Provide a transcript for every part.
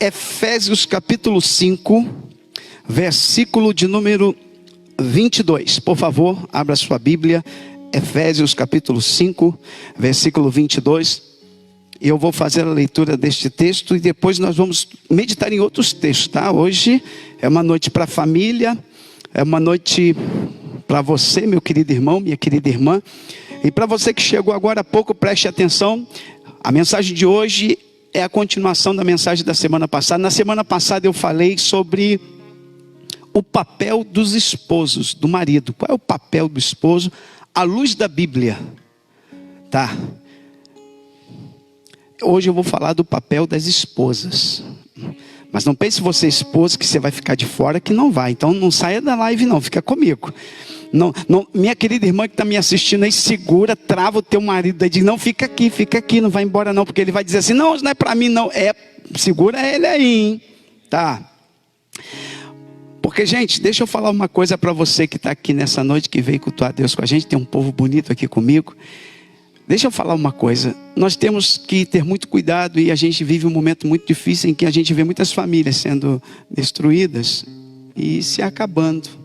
Efésios capítulo 5, versículo de número 22. Por favor, abra sua Bíblia. Efésios capítulo 5, versículo 22. Eu vou fazer a leitura deste texto e depois nós vamos meditar em outros textos, tá? Hoje é uma noite para a família, é uma noite para você, meu querido irmão, minha querida irmã. E para você que chegou agora há pouco, preste atenção. A mensagem de hoje é a continuação da mensagem da semana passada. Na semana passada eu falei sobre o papel dos esposos, do marido. Qual é o papel do esposo à luz da Bíblia? Tá. Hoje eu vou falar do papel das esposas. Mas não pense você, esposa, que você vai ficar de fora, que não vai. Então não saia da live não, fica comigo. Não, minha querida irmã que está me assistindo aí, segura, trava o teu marido aí, diz, não, fica aqui, não vai embora não, porque ele vai dizer assim, não é para mim não, segura ele aí, hein? Tá. Porque, gente, deixa eu falar uma coisa para você que está aqui nessa noite, que veio cultuar a Deus com a gente, tem um povo bonito aqui comigo. Deixa eu falar uma coisa, nós temos que ter muito cuidado e a gente vive um momento muito difícil em que a gente vê muitas famílias sendo destruídas e se acabando.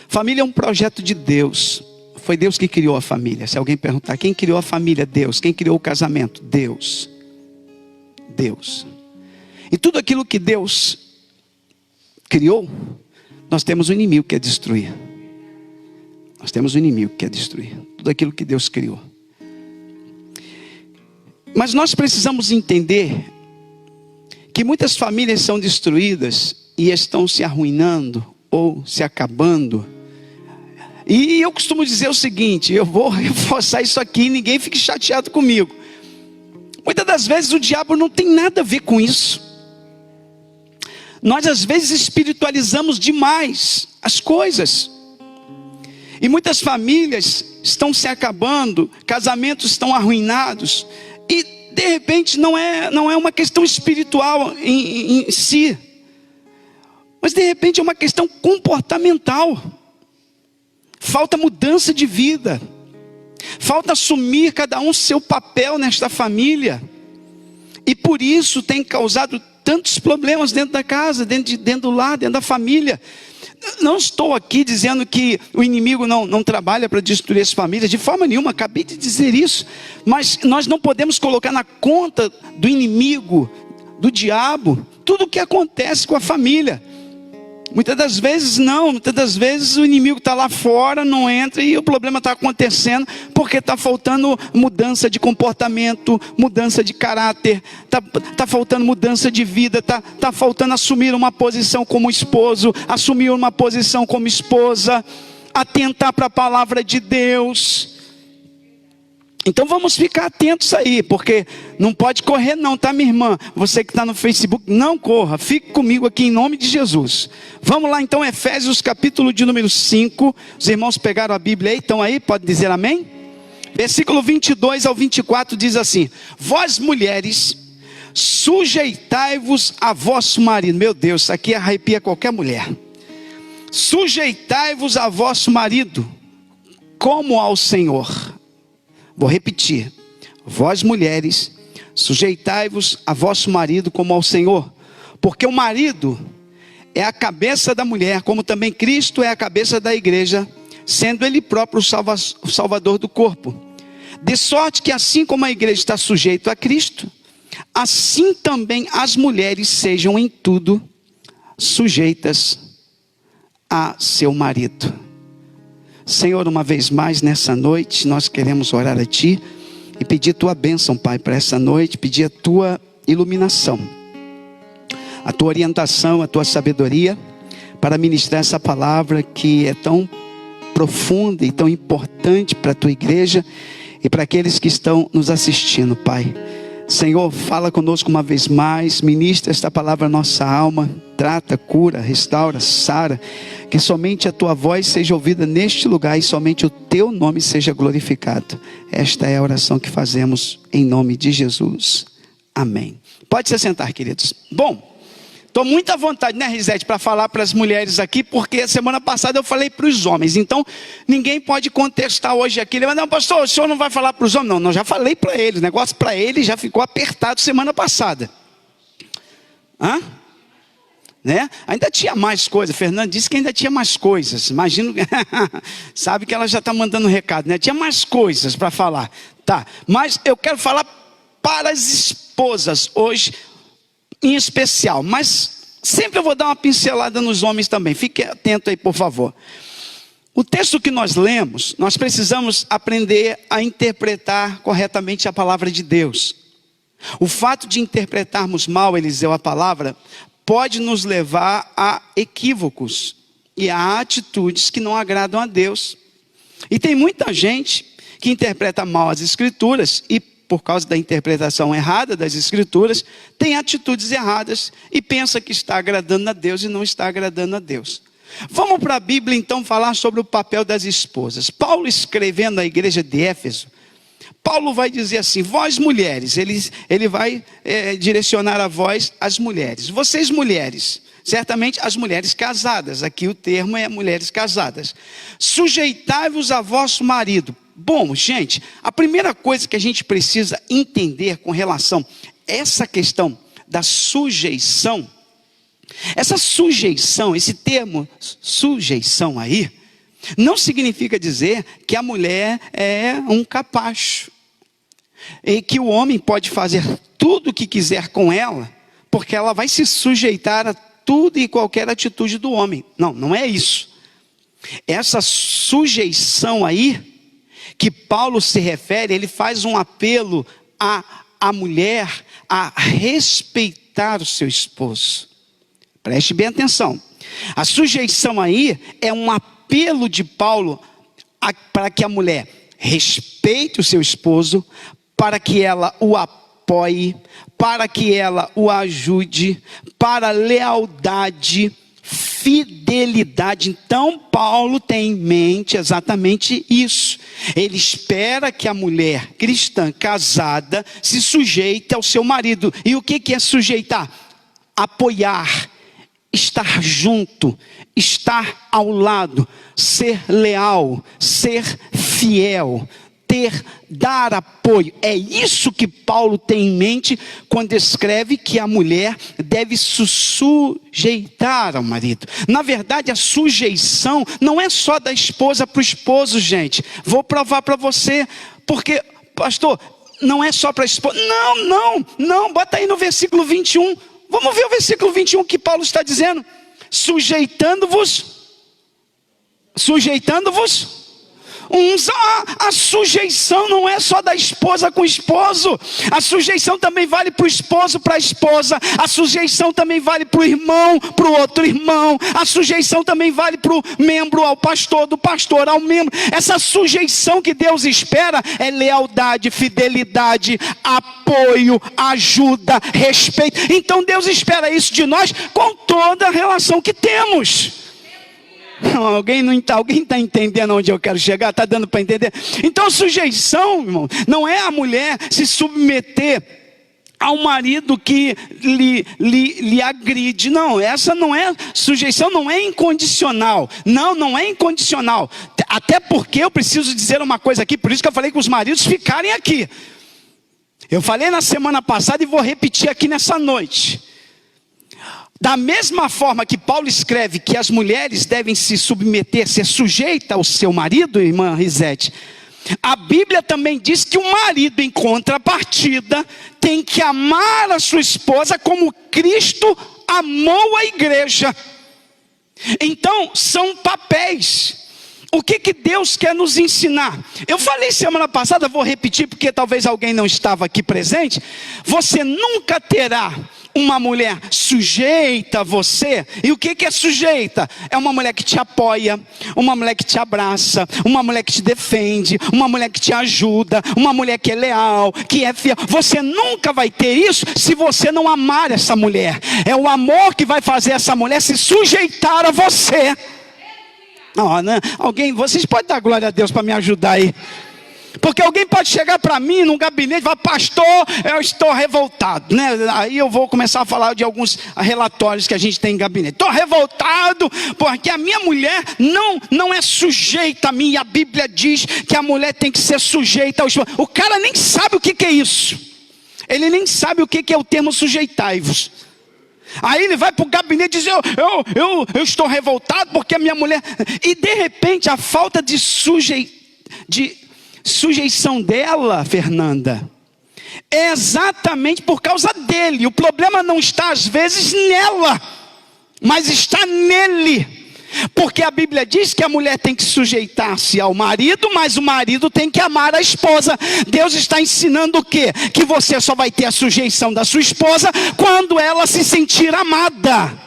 Família é um projeto de Deus. Foi Deus que criou a família. Se alguém perguntar, quem criou a família? Deus. Quem criou o casamento? Deus. Deus. E tudo aquilo que Deus criou, nós temos um inimigo que quer destruir. Nós temos um inimigo que quer destruir. Tudo aquilo que Deus criou. Mas nós precisamos entender que muitas famílias são destruídas e estão se arruinando ou se acabando. E eu costumo dizer o seguinte, eu vou reforçar isso aqui e ninguém fique chateado comigo. Muitas das vezes o diabo não tem nada a ver com isso. Nós às vezes espiritualizamos demais as coisas. E muitas famílias estão se acabando, casamentos estão arruinados. E de repente não é uma questão espiritual em si. Mas de repente é uma questão comportamental. Falta mudança de vida. Falta assumir cada um seu papel nesta família. E por isso tem causado tantos problemas dentro da casa, dentro do lar, dentro da família. Não estou aqui dizendo que o inimigo não trabalha para destruir as famílias. De forma nenhuma, acabei de dizer isso. Mas nós não podemos colocar na conta do inimigo, do diabo, tudo o que acontece com a família. Muitas das vezes não, muitas das vezes o inimigo está lá fora, não entra e o problema está acontecendo porque está faltando mudança de comportamento, mudança de caráter, está faltando mudança de vida, está faltando assumir uma posição como esposo, assumir uma posição como esposa, atentar para a palavra de Deus. Então vamos ficar atentos aí, porque não pode correr não, tá, minha irmã? Você que está no Facebook, não corra, fique comigo aqui em nome de Jesus. Vamos lá então, Efésios capítulo de número 5, os irmãos pegaram a Bíblia aí, estão aí, pode dizer amém? Versículo 22 ao 24 diz assim, vós mulheres, sujeitai-vos a vosso marido. Meu Deus, isso aqui arrepia qualquer mulher. Sujeitai-vos a vosso marido, como ao Senhor. Vou repetir, vós mulheres, sujeitai-vos a vosso marido como ao Senhor, porque o marido é a cabeça da mulher, como também Cristo é a cabeça da igreja, sendo ele próprio o salvador do corpo. De sorte que assim como a igreja está sujeita a Cristo, assim também as mulheres sejam em tudo sujeitas a seu marido. Senhor, uma vez mais nessa noite, nós queremos orar a Ti e pedir Tua bênção, Pai, para essa noite, pedir a Tua iluminação, a Tua orientação, a Tua sabedoria, para ministrar essa palavra que é tão profunda e tão importante para a Tua igreja e para aqueles que estão nos assistindo, Pai. Senhor, fala conosco uma vez mais, ministra esta palavra à nossa alma, trata, cura, restaura, sara, que somente a Tua voz seja ouvida neste lugar e somente o Teu nome seja glorificado. Esta é a oração que fazemos em nome de Jesus. Amém. Pode se sentar, queridos. Bom, estou muito à vontade, né, Risete, para falar para as mulheres aqui, porque semana passada eu falei para os homens, então ninguém pode contestar hoje aqui. Mas não, pastor, o senhor não vai falar para os homens? Não, já falei para eles, o negócio para eles já ficou apertado semana passada. Hã? Né? Ainda tinha mais coisas. Fernando disse que ainda tinha mais coisas. Imagino, sabe que ela já está mandando um recado, né? Tinha mais coisas para falar. Tá, mas eu quero falar para as esposas hoje, em especial. Mas sempre eu vou dar uma pincelada nos homens também. Fique atento aí, por favor. O texto que nós lemos, nós precisamos aprender a interpretar corretamente a palavra de Deus. O fato de interpretarmos mal, Eliseu, a palavra, pode nos levar a equívocos e a atitudes que não agradam a Deus. E tem muita gente que interpreta mal as Escrituras e, por causa da interpretação errada das Escrituras, tem atitudes erradas e pensa que está agradando a Deus e não está agradando a Deus. Vamos para a Bíblia então falar sobre o papel das esposas. Paulo, escrevendo à igreja de Éfeso, Paulo vai dizer assim: vós mulheres, ele vai direcionar a vós as mulheres. Vocês mulheres, certamente as mulheres casadas, aqui o termo é mulheres casadas. Sujeitai-vos a vosso marido. Bom, gente, a primeira coisa que a gente precisa entender com relação a essa questão da sujeição, essa sujeição, esse termo sujeição aí, não significa dizer que a mulher é um capacho e que o homem pode fazer tudo o que quiser com ela, porque ela vai se sujeitar a tudo e qualquer atitude do homem. Não, não é isso. Essa sujeição aí, que Paulo se refere, ele faz um apelo à mulher a respeitar o seu esposo. Preste bem atenção. A sujeição aí é um apelo de Paulo para que a mulher respeite o seu esposo, para que ela o apoie, para que ela o ajude, para lealdade, fidelidade. Então Paulo tem em mente exatamente isso. Ele espera que a mulher cristã casada se sujeite ao seu marido. E o que é sujeitar? Apoiar, estar junto, estar ao lado, ser leal, ser fiel, dar apoio. É isso que Paulo tem em mente quando escreve que a mulher deve se sujeitar ao marido. Na verdade, a sujeição não é só da esposa para o esposo, gente. Vou provar para você, porque, pastor, não é só para a esposa. Não, bota aí no versículo 21. Vamos ver o versículo 21 que Paulo está dizendo. Sujeitando-vos uns. A sujeição não é só da esposa com o esposo. A sujeição também vale para o esposo, para a esposa. A sujeição também vale para o irmão, para o outro irmão. A sujeição também vale para o membro ao pastor, do pastor ao membro. Essa sujeição que Deus espera é lealdade, fidelidade, apoio, ajuda, respeito. Então Deus espera isso de nós com toda a relação que temos. Alguém está entendendo onde eu quero chegar? Está dando para entender? Então sujeição, irmão, não é a mulher se submeter ao marido que lhe agride. Não, essa não é sujeição, não é incondicional. Não é incondicional. Até porque eu preciso dizer uma coisa aqui, por isso que eu falei que os maridos ficarem aqui. Eu falei na semana passada e vou repetir aqui nessa noite. Da mesma forma que Paulo escreve que as mulheres devem se submeter, ser sujeita ao seu marido, irmã Risete, a Bíblia também diz que o marido, em contrapartida, tem que amar a sua esposa como Cristo amou a igreja. Então, são papéis. O que Deus quer nos ensinar? Eu falei semana passada, vou repetir porque talvez alguém não estava aqui presente. Você nunca terá uma mulher sujeita a você. E o que é sujeita? É uma mulher que te apoia, uma mulher que te abraça, uma mulher que te defende, uma mulher que te ajuda, uma mulher que é leal, que é fiel. Você nunca vai ter isso se você não amar essa mulher. É o amor que vai fazer essa mulher se sujeitar a você. Não, né? Vocês podem dar glória a Deus para me ajudar aí. Porque alguém pode chegar para mim num gabinete e falar: pastor, eu estou revoltado, né? Aí eu vou começar a falar de alguns relatórios que a gente tem em gabinete. Estou revoltado porque a minha mulher não é sujeita a mim. E a Bíblia diz que a mulher tem que ser sujeita ao esposo. O cara nem sabe o que é isso. Ele nem sabe o que é o termo sujeitai-vos. Aí ele vai para o gabinete e diz, eu estou revoltado porque a minha mulher... E de repente a falta de sujeição dela, Fernanda, é exatamente por causa dele. O problema não está às vezes nela, mas está nele. Porque a Bíblia diz que a mulher tem que sujeitar-se ao marido, mas o marido tem que amar a esposa. Deus está ensinando o quê? Que você só vai ter a sujeição da sua esposa quando ela se sentir amada.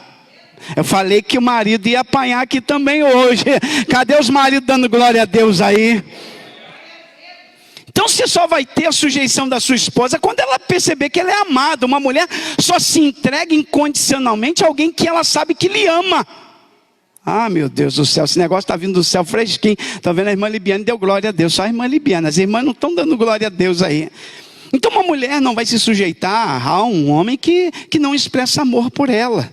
Eu falei que o marido ia apanhar aqui também hoje. Cadê os maridos dando glória a Deus aí? Então você só vai ter a sujeição da sua esposa quando ela perceber que ela é amada. Uma mulher só se entrega incondicionalmente a alguém que ela sabe que lhe ama. Ah, meu Deus do céu, esse negócio está vindo do céu fresquinho. Está vendo, a irmã Libiane deu glória a Deus. Só a irmã Libiane, as irmãs não estão dando glória a Deus aí. Então uma mulher não vai se sujeitar a um homem que não expressa amor por ela.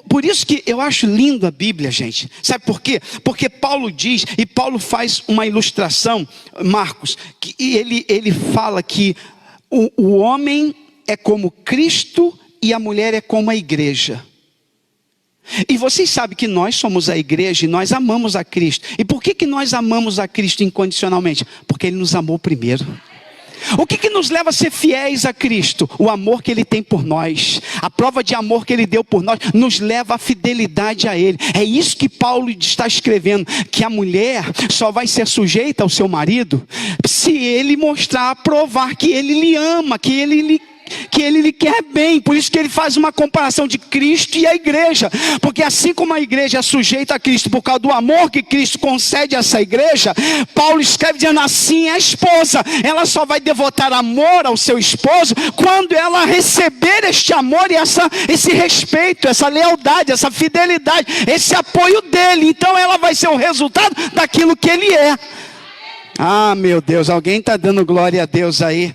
Por isso que eu acho lindo a Bíblia, gente. Sabe por quê? Porque Paulo diz, e Paulo faz uma ilustração, Marcos, e ele fala que o homem é como Cristo e a mulher é como a igreja. E vocês sabem que nós somos a igreja e nós amamos a Cristo. E por que nós amamos a Cristo incondicionalmente? Porque Ele nos amou primeiro. O que nos leva a ser fiéis a Cristo? O amor que Ele tem por nós. A prova de amor que Ele deu por nós nos leva à fidelidade a Ele. É isso que Paulo está escrevendo. Que a mulher só vai ser sujeita ao seu marido se ele mostrar, provar que ele lhe ama, que ele lhe quer bem. Por isso que ele faz uma comparação de Cristo e a igreja. Porque assim como a igreja é sujeita a Cristo por causa do amor que Cristo concede a essa igreja, Paulo escreve dizendo assim: a esposa, ela só vai devotar amor ao seu esposo quando ela receber este amor e esse respeito, essa lealdade, essa fidelidade, esse apoio dele. Então ela vai ser o resultado daquilo que ele é. Ah, meu Deus, alguém está dando glória a Deus aí?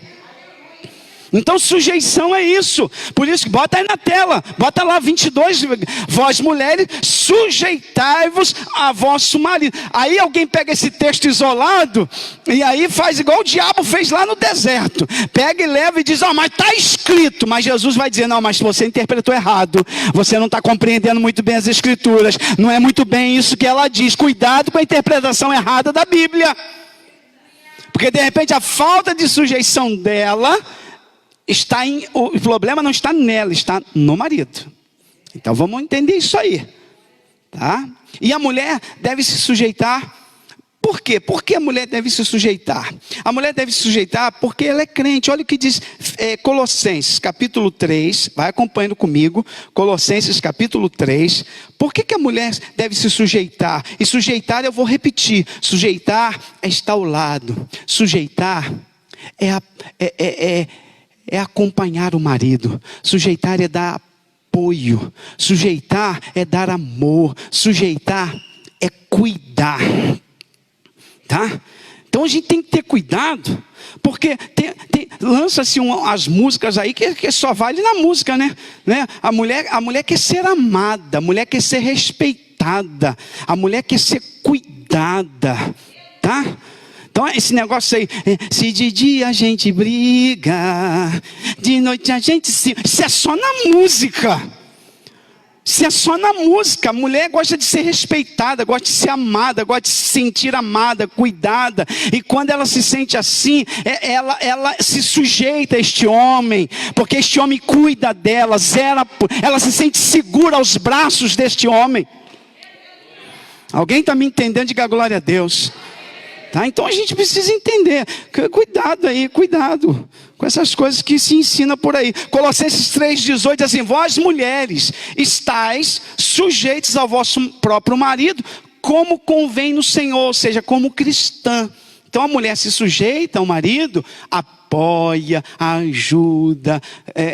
Então sujeição é isso. Por isso que bota aí na tela, bota lá 22, vós mulheres, sujeitai-vos a vosso marido. Aí alguém pega esse texto isolado e aí faz igual o diabo fez lá no deserto. Pega e leva e diz, mas está escrito. Mas Jesus vai dizer, não, mas você interpretou errado. Você não está compreendendo muito bem as escrituras. Não é muito bem isso que ela diz. Cuidado com a interpretação errada da Bíblia. Porque de repente a falta de sujeição dela... o problema não está nela, está no marido. Então vamos entender isso aí, tá? E a mulher deve se sujeitar. Por quê? Por que a mulher deve se sujeitar? A mulher deve se sujeitar porque ela é crente. Olha o que diz Colossenses capítulo 3. Vai acompanhando comigo. Colossenses capítulo 3. Por que a mulher deve se sujeitar? E sujeitar, eu vou repetir. Sujeitar é estar ao lado. Sujeitar é acompanhar o marido. Sujeitar é dar apoio. Sujeitar é dar amor. Sujeitar é cuidar. Tá? Então a gente tem que ter cuidado. Porque lança-se as músicas aí que só vale na música, né? A mulher quer ser amada. A mulher quer ser respeitada. A mulher quer ser cuidada. Tá? Então esse negócio aí, se de dia a gente briga, de noite a gente se... Isso é só na música. Isso é só na música. A mulher gosta de ser respeitada, gosta de ser amada, gosta de se sentir amada, cuidada. E quando ela se sente assim, ela se sujeita a este homem, porque este homem cuida dela, ela se sente segura aos braços deste homem. Alguém está me entendendo? Diga glória a Deus. Tá? Então a gente precisa entender, cuidado aí, cuidado com essas coisas que se ensina por aí. Colossenses 3,18 diz assim: vós mulheres, estáis sujeitos ao vosso próprio marido, como convém no Senhor, ou seja, como cristã. Então a mulher se sujeita ao marido, apoia, ajuda,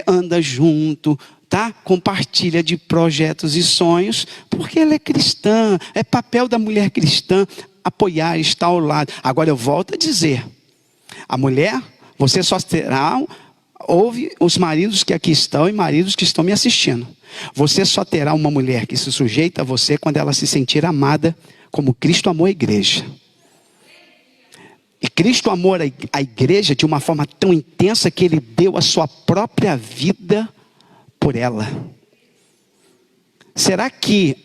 anda junto, tá? Compartilha de projetos e sonhos, porque ela é cristã. É papel da mulher cristã apoiar, estar ao lado. Agora eu volto a dizer, a mulher, você só terá, ouve os maridos que aqui estão e maridos que estão me assistindo, você só terá uma mulher que se sujeita a você quando ela se sentir amada, como Cristo amou a igreja. E Cristo amou a igreja de uma forma tão intensa que Ele deu a sua própria vida por ela. Será que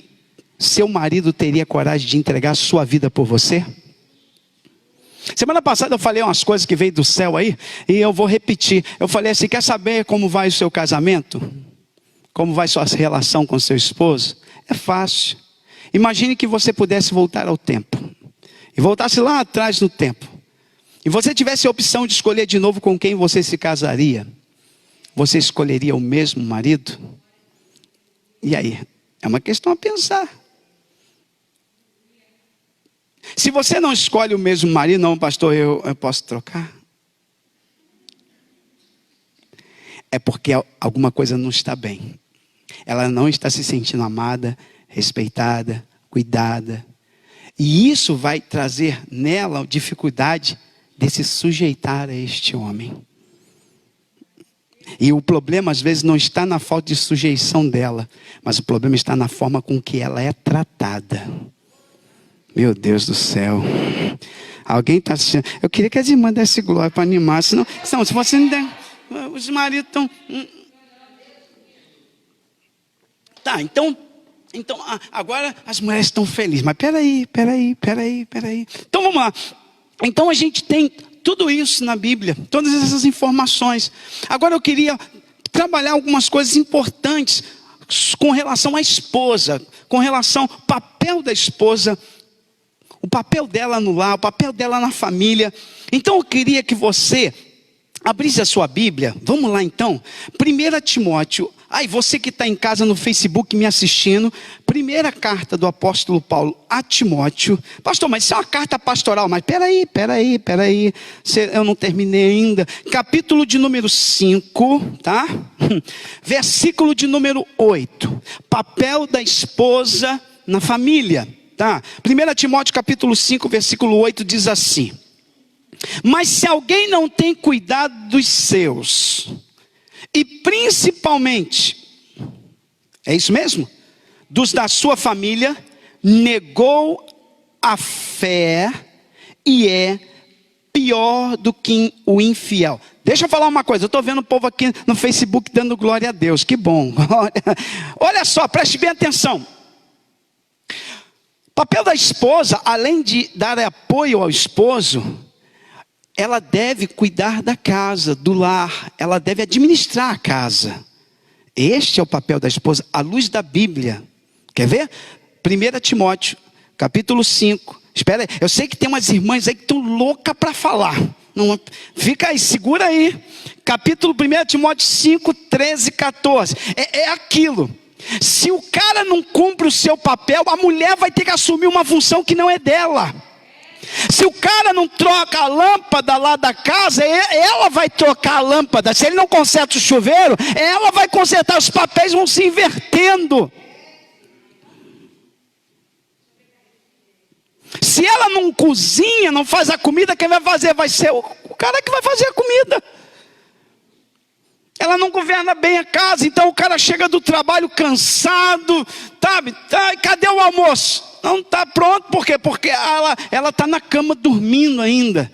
seu marido teria coragem de entregar a sua vida por você? Semana passada eu falei umas coisas que veio do céu aí, e eu vou repetir. Eu falei assim: quer saber como vai o seu casamento? Como vai sua relação com seu esposo? É fácil. Imagine que você pudesse voltar ao tempo, e voltasse lá atrás no tempo, e você tivesse a opção de escolher de novo com quem você se casaria. Você escolheria o mesmo marido? E aí? É uma questão a pensar. Se você não escolhe o mesmo marido, não, pastor, eu posso trocar? É porque alguma coisa não está bem. Ela não está se sentindo amada, respeitada, cuidada. E isso vai trazer nela a dificuldade de se sujeitar a este homem. E o problema às vezes não está na falta de sujeição dela, mas o problema está na forma com que ela é tratada. Meu Deus do céu. Alguém está assistindo? Eu queria que as irmãs dessem glória para animar. Senão, se você não der, os maridos estão... Tá, então agora as mulheres estão felizes. Mas peraí. Então vamos lá. Então a gente tem tudo isso na Bíblia, todas essas informações. Agora eu queria trabalhar algumas coisas importantes com relação à esposa, com relação ao papel da esposa, o papel dela no lar, o papel dela na família. Então eu queria que você abrisse a sua Bíblia. Vamos lá então. 1 Timóteo. Você que está em casa no Facebook me assistindo. Primeira carta do apóstolo Paulo a Timóteo. Pastor, mas isso é uma carta pastoral. Mas peraí. Eu não terminei ainda. Capítulo de número 5, tá? Versículo de número 8. Papel da esposa na família, tá? 1 Timóteo capítulo 5, versículo 8 diz assim: mas se alguém não tem cuidado dos seus, e principalmente, é isso mesmo? Dos da sua família, negou a fé e é pior do que o infiel. Deixa eu falar uma coisa, eu estou vendo o povo aqui no Facebook dando glória a Deus, que bom. Olha só, preste bem atenção. O papel da esposa, além de dar apoio ao esposo, ela deve cuidar da casa, do lar. Ela deve administrar a casa. Este é o papel da esposa, à luz da Bíblia. Quer ver? 1 Timóteo, capítulo 5. Espera aí, eu sei que tem umas irmãs aí que estão loucas para falar. Não, fica aí, segura aí. Capítulo 1 Timóteo 5, 13, 14. É aquilo. Se o cara não cumpre o seu papel, a mulher vai ter que assumir uma função que não é dela. Se o cara não troca a lâmpada lá da casa, ela vai trocar a lâmpada. Se ele não conserta o chuveiro, ela vai consertar. Os papéis vão se invertendo. Se ela não cozinha, não faz a comida, quem vai fazer? Vai ser o cara que vai fazer a comida. Ela não governa bem a casa, então o cara chega do trabalho cansado, sabe? Cadê o almoço? Não está pronto, por quê? Porque ela está na cama dormindo ainda.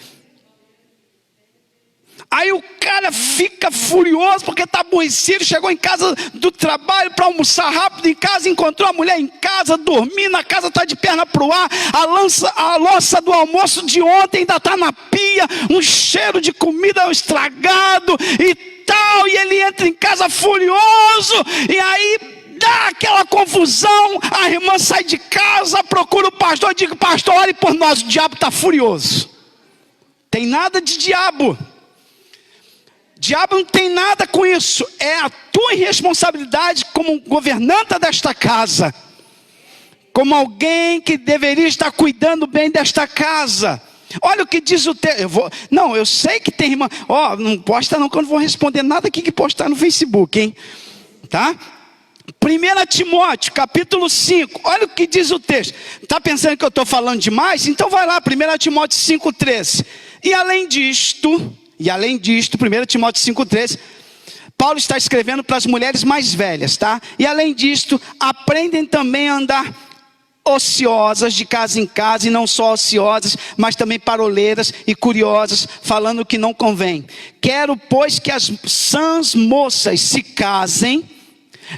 Aí o cara fica furioso porque está aborrecido, chegou em casa do trabalho para almoçar rápido em casa, encontrou a mulher em casa, dormindo, a casa está de perna para o ar, a louça do almoço de ontem ainda está na pia, um cheiro de comida estragado e tal, e ele entra em casa furioso, e aí dá aquela confusão, a irmã sai de casa, procura o pastor, diz: pastor, ore por nós, o diabo está furioso. Tem nada de diabo. Diabo não tem nada com isso. É a tua irresponsabilidade como governanta desta casa, como alguém que deveria estar cuidando bem desta casa. Olha o que diz o texto. Eu sei que tem irmã. Não posta não, que eu não vou responder nada aqui que postar no Facebook, hein? Tá? 1 Timóteo, capítulo 5. Olha o que diz o texto. Está pensando que eu estou falando demais? Então vai lá, 1 Timóteo 5,13. E além disto, 1 Timóteo 5,13, Paulo está escrevendo para as mulheres mais velhas, tá? E além disto, aprendem também a andar ociosas de casa em casa, e não só ociosas, mas também paroleiras e curiosas, falando o que não convém. Quero, pois, que as sãs moças se casem,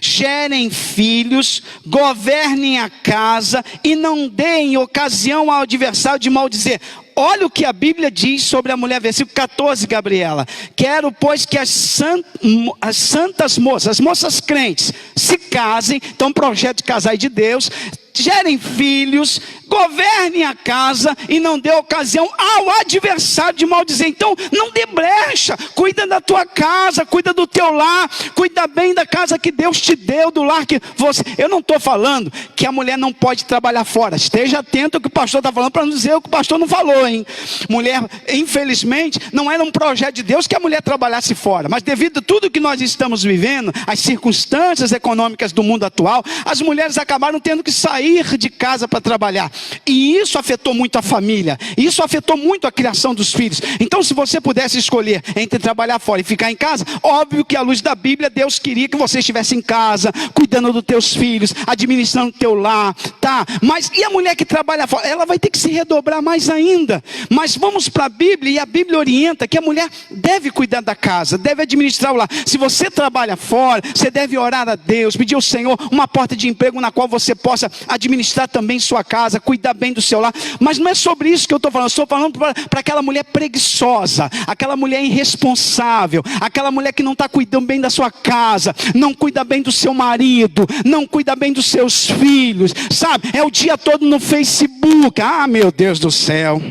gerem filhos, governem a casa e não deem ocasião ao adversário de maldizer. Olha o que a Bíblia diz sobre a mulher, versículo 14, Gabriela. Quero, pois, que as santas moças, as moças crentes, se casem. Então, projeto de casar é de Deus. Gerem filhos, governem a casa e não dê ocasião ao adversário de maldizer. Então, não dê brecha. Cuida da tua casa, cuida do teu lar, cuida bem da casa que Deus te deu, do lar que você... Eu não estou falando que a mulher não pode trabalhar fora. Esteja atento ao que o pastor está falando, para não dizer o que o pastor não falou, hein? Mulher, infelizmente, não era um projeto de Deus que a mulher trabalhasse fora. Mas devido a tudo que nós estamos vivendo, as circunstâncias econômicas do mundo atual, as mulheres acabaram tendo que sair de casa para trabalhar. E isso afetou muito a família. Isso afetou muito a criação dos filhos. Então, se você pudesse escolher entre trabalhar fora e ficar em casa, óbvio que à luz da Bíblia, Deus queria que você estivesse em casa, cuidando dos teus filhos, administrando o teu lar, tá? Mas e a mulher que trabalha fora? Ela vai ter que se redobrar mais ainda. Mas vamos para a Bíblia, e a Bíblia orienta que a mulher deve cuidar da casa, deve administrar o lar. Se você trabalha fora, você deve orar a Deus, pedir ao Senhor uma porta de emprego na qual você possa administrar também sua casa, cuidar bem do seu lar. Mas não é sobre isso que eu estou falando. Eu estou falando para aquela mulher preguiçosa, aquela mulher irresponsável, aquela mulher que não está cuidando bem da sua casa, não cuida bem do seu marido, não cuida bem dos seus filhos, sabe? É o dia todo no Facebook. Ah, meu Deus do céu.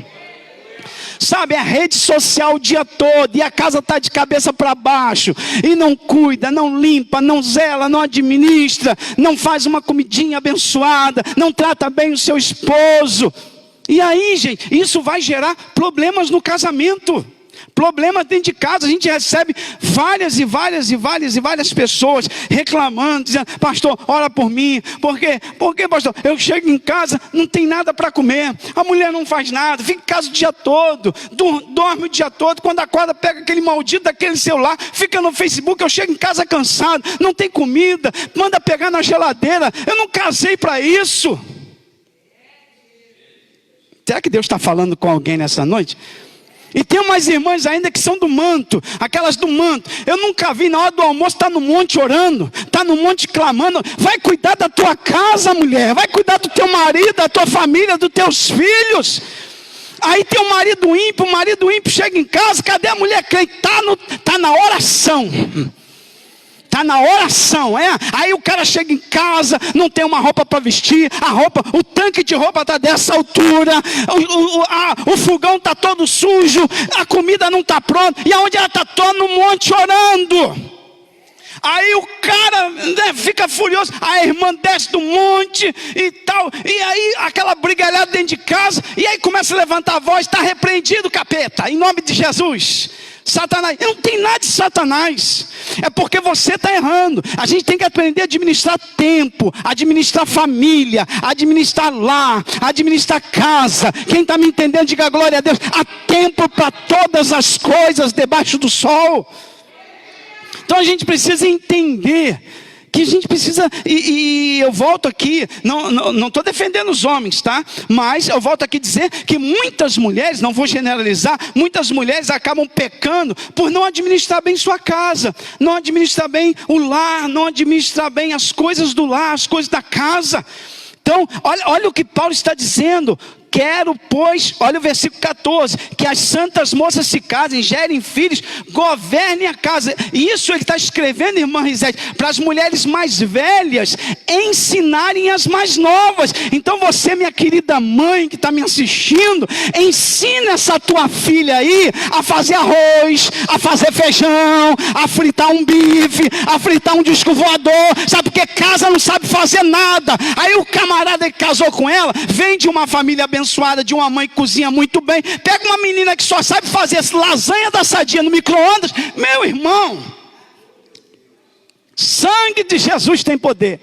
Sabe, é a rede social o dia todo, e a casa está de cabeça para baixo, e não cuida, não limpa, não zela, não administra, não faz uma comidinha abençoada, não trata bem o seu esposo. E aí, gente, isso vai gerar problemas no casamento. Problemas dentro de casa. A gente recebe várias pessoas reclamando, dizendo: pastor, ora por mim. Por quê? Porque, pastor, eu chego em casa, não tem nada para comer, a mulher não faz nada, fica em casa o dia todo, dorme o dia todo, quando acorda pega aquele maldito daquele celular, fica no Facebook. Eu chego em casa cansado, não tem comida, manda pegar na geladeira. Eu não casei para isso. Será que Deus está falando com alguém nessa noite? E tem umas irmãs ainda que são do manto, aquelas do manto. Eu nunca vi, na hora do almoço, está no monte orando, está no monte clamando. Vai cuidar da tua casa, mulher. Vai cuidar do teu marido, da tua família, dos teus filhos. Aí tem o marido ímpio chega em casa. Cadê a mulher crente? Está na oração. Está na oração, é? Aí o cara chega em casa, não tem uma roupa para vestir, o tanque de roupa está dessa altura, o fogão está todo sujo, a comida não está pronta, e aonde ela está? Toda no monte orando. Aí o cara, né, fica furioso, a irmã desce do monte e tal, e aí aquela brigalhada dentro de casa, e aí começa a levantar a voz: está repreendido, capeta, em nome de Jesus. Satanás, não tem nada de Satanás, é porque você está errando. A gente tem que aprender a administrar tempo, administrar família, administrar lar, administrar casa. Quem está me entendendo, diga glória a Deus. Há tempo para todas as coisas debaixo do sol. Então a gente precisa entender que a gente precisa, e eu volto aqui, não estou defendendo os homens, tá? Mas eu volto aqui dizer que muitas mulheres, não vou generalizar, muitas mulheres acabam pecando por não administrar bem sua casa, não administrar bem o lar, não administrar bem as coisas do lar, as coisas da casa. Então, olha o que Paulo está dizendo. Quero, pois, olha o versículo 14, que as santas moças se casem, gerem filhos, governem a casa. E isso ele está escrevendo, irmã Risete, para as mulheres mais velhas ensinarem as mais novas. Então você, minha querida mãe que está me assistindo, ensina essa tua filha aí a fazer arroz, a fazer feijão, a fritar um bife, a fritar um disco voador. Sabe, porque casa não sabe fazer nada. Aí o camarada que casou com ela vem de uma família abençoada, de uma mãe que cozinha muito bem, pega uma menina que só sabe fazer lasanha da Sadia no micro-ondas. Meu irmão, sangue de Jesus tem poder.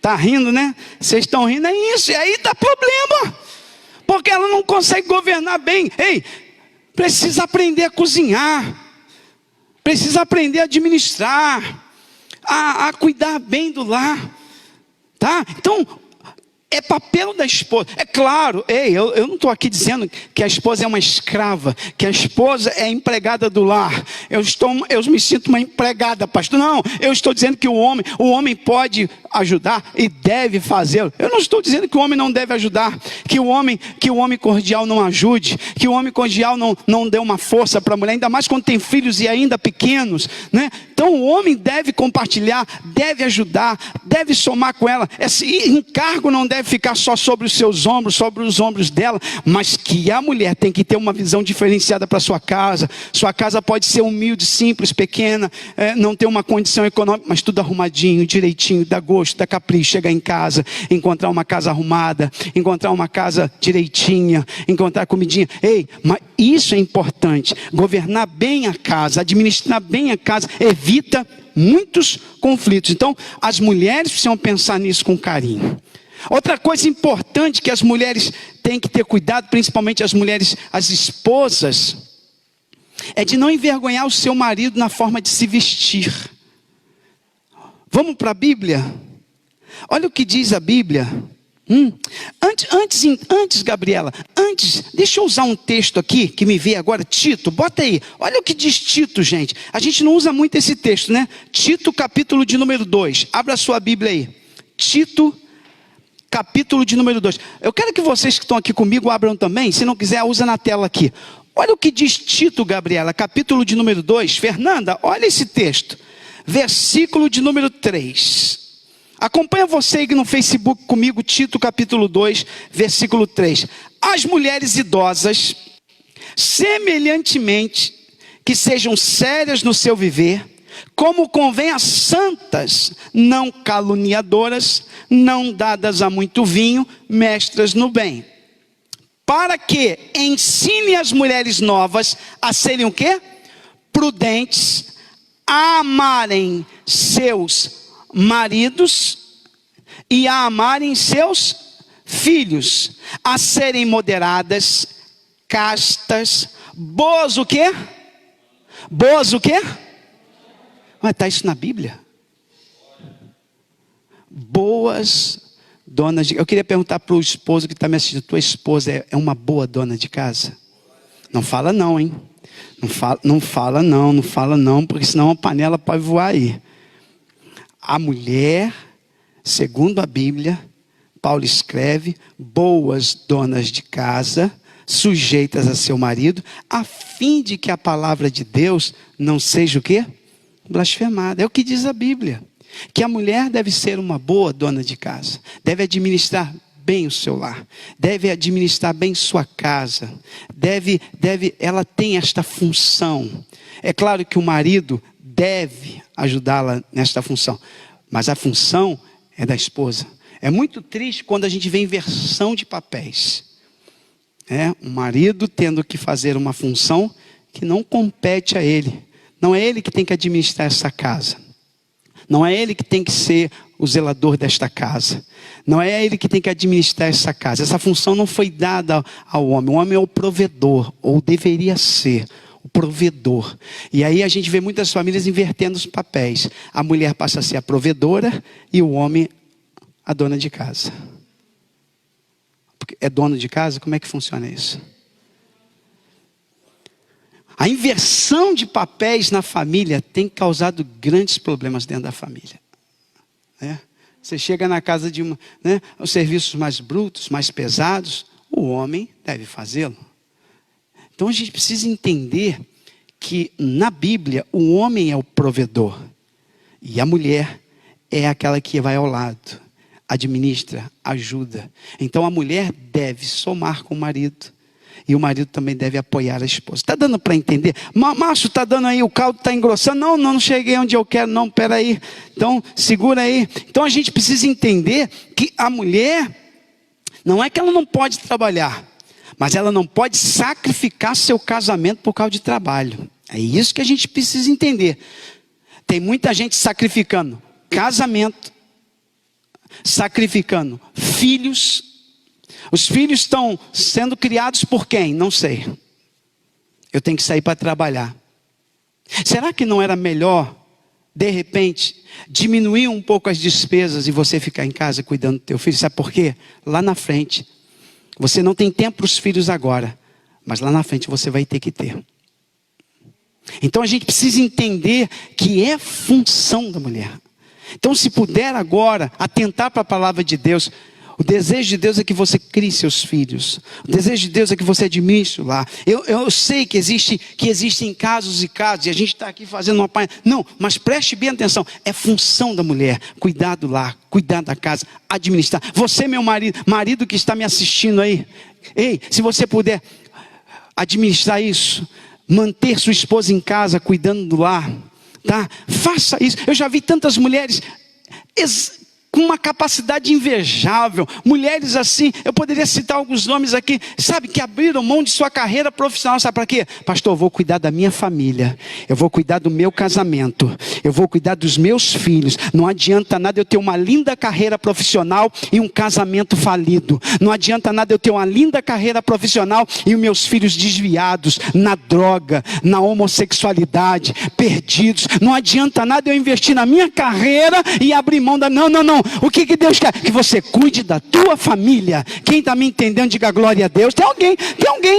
Tá rindo, né? Vocês estão rindo, é isso. E aí dá problema, porque ela não consegue governar bem. Ei, precisa aprender a cozinhar, precisa aprender a administrar, a cuidar bem do lar, tá? Então, É papel da esposa. É claro, eu não estou aqui dizendo que a esposa é uma escrava, que a esposa é empregada do lar. Eu me sinto uma empregada, pastor. Não, eu estou dizendo que o homem pode ajudar e deve fazê-lo. Eu não estou dizendo que o homem não deve ajudar, que o homem cordial não ajude, que o homem cordial não dê uma força para a mulher, ainda mais quando tem filhos e ainda pequenos, né? Então o homem deve compartilhar, deve ajudar, deve somar com ela. Esse encargo não deve ficar só sobre os seus ombros, sobre os ombros dela, mas que a mulher tem que ter uma visão diferenciada para sua casa. Sua casa pode ser humilde, simples, pequena, não ter uma condição econômica, mas tudo arrumadinho, direitinho, dá gosto, dá capricho. Chegar em casa, encontrar uma casa arrumada, encontrar uma casa direitinha, encontrar comidinha. Mas isso é importante. Governar bem a casa, administrar bem a casa, evita muitos conflitos. Então, as mulheres precisam pensar nisso com carinho. Outra coisa importante que as mulheres têm que ter cuidado, principalmente as mulheres, as esposas, é de não envergonhar o seu marido na forma de se vestir. Vamos para a Bíblia? Olha o que diz a Bíblia. Antes, Gabriela, deixa eu usar um texto aqui, que me veio agora, Tito, bota aí, olha o que diz Tito, gente, a gente não usa muito esse texto, né? Tito, capítulo de número 2, abra a sua Bíblia aí, Tito, capítulo de número 2, eu quero que vocês que estão aqui comigo abram também, se não quiser, usa na tela aqui, olha o que diz Tito, Gabriela, capítulo de número 2, Fernanda, olha esse texto, versículo de número 3, acompanha você aí no Facebook comigo, Tito capítulo 2, versículo 3. As mulheres idosas, semelhantemente, que sejam sérias no seu viver, como convém a santas, não caluniadoras, não dadas a muito vinho, mestras no bem. Para que ensine as mulheres novas a serem o quê? Prudentes, a amarem seus maridos e a amarem seus filhos, a serem moderadas, castas, boas o quê? Boas o quê? Mas está isso na Bíblia. Boas donas de... Eu queria perguntar para o esposo que está me assistindo, tua esposa é uma boa dona de casa? Não fala não, hein? Não fala não, porque senão a panela pode voar aí. A mulher, segundo a Bíblia, Paulo escreve, boas donas de casa, sujeitas a seu marido, a fim de que a palavra de Deus não seja o quê? Blasfemada. É o que diz a Bíblia. Que a mulher deve ser uma boa dona de casa, deve administrar bem o seu lar, deve administrar bem sua casa, ela tem esta função. É claro que o marido deve ajudá-la nesta função, mas a função é da esposa. É muito triste quando a gente vê inversão de papéis. Um marido tendo que fazer uma função que não compete a ele. Não é ele que tem que administrar essa casa. Não é ele que tem que ser o zelador desta casa. Não é ele que tem que administrar essa casa. Essa função não foi dada ao homem. O homem é o provedor, ou deveria ser o provedor. E aí a gente vê muitas famílias invertendo os papéis. A mulher passa a ser a provedora e o homem a dona de casa. Porque é dono de casa? Como é que funciona isso? A inversão de papéis na família tem causado grandes problemas dentro da família. Você chega na casa de os serviços mais brutos, mais pesados, o homem deve fazê-lo. Então a gente precisa entender que na Bíblia o homem é o provedor e a mulher é aquela que vai ao lado, administra, ajuda. Então a mulher deve somar com o marido. E o marido também deve apoiar a esposa. Está dando para entender? Macho, está dando aí, o caldo está engrossando. Não cheguei onde eu quero, não, peraí. Então, segura aí. Então a gente precisa entender que a mulher, não é que ela não pode trabalhar, mas ela não pode sacrificar seu casamento por causa de trabalho. É isso que a gente precisa entender. Tem muita gente sacrificando casamento, sacrificando filhos. Os filhos estão sendo criados por quem? Não sei. Eu tenho que sair para trabalhar. Será que não era melhor de repente, diminuir um pouco as despesas e você ficar em casa cuidando do teu filho. Sabe por quê? Lá na frente, você não tem tempo para os filhos agora, mas lá na frente você vai ter que ter. Então a gente precisa entender que é função da mulher. Então, se puder agora atentar para a palavra de Deus, o desejo de Deus é que você crie seus filhos. O desejo de Deus é que você administre lá. Eu sei que existem casos e casos, e a gente está aqui fazendo uma palha. Não, mas preste bem atenção. É função da mulher. Cuidar do lar, cuidar da casa, administrar. Você, meu marido que está me assistindo aí. Ei, se você puder administrar isso, manter sua esposa em casa, cuidando do lar, tá? Faça isso. Eu já vi tantas mulheres com uma capacidade invejável, mulheres assim, eu poderia citar alguns nomes aqui, sabe, que abriram mão de sua carreira profissional, sabe para quê? Pastor, eu vou cuidar da minha família, eu vou cuidar do meu casamento, eu vou cuidar dos meus filhos. Não adianta nada eu ter uma linda carreira profissional e um casamento falido, não adianta nada eu ter uma linda carreira profissional e os meus filhos desviados, na droga, na homossexualidade, perdidos. Não adianta nada eu investir na minha carreira e abrir mão da... Não. O que Deus quer? Que você cuide da tua família. Quem está me entendendo, diga glória a Deus. Tem alguém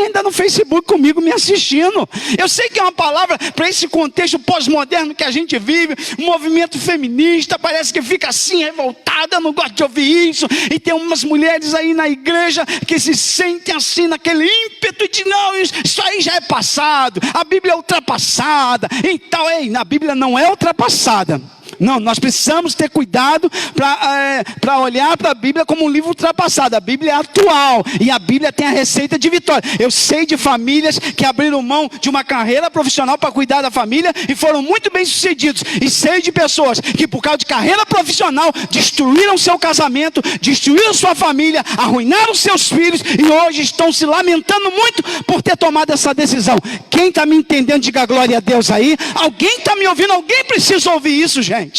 ainda no Facebook comigo me assistindo. Eu sei que é uma palavra para esse contexto pós-moderno que a gente vive, um movimento feminista, parece que fica assim, revoltada, não gosto de ouvir isso. E tem umas mulheres aí na igreja que se sentem assim, naquele ímpeto de não, isso aí já é passado, a Bíblia é ultrapassada. Então, a Bíblia não é ultrapassada. Não, nós precisamos ter cuidado para olhar para a Bíblia como um livro ultrapassado. A Bíblia é atual e a Bíblia tem a receita de vitória. Eu sei de famílias que abriram mão de uma carreira profissional para cuidar da família e foram muito bem sucedidos. E sei de pessoas que por causa de carreira profissional destruíram seu casamento, destruíram sua família, arruinaram seus filhos e hoje estão se lamentando muito por ter tomado essa decisão. Quem está me entendendo, diga glória a Deus aí. Alguém está me ouvindo, alguém precisa ouvir isso, gente.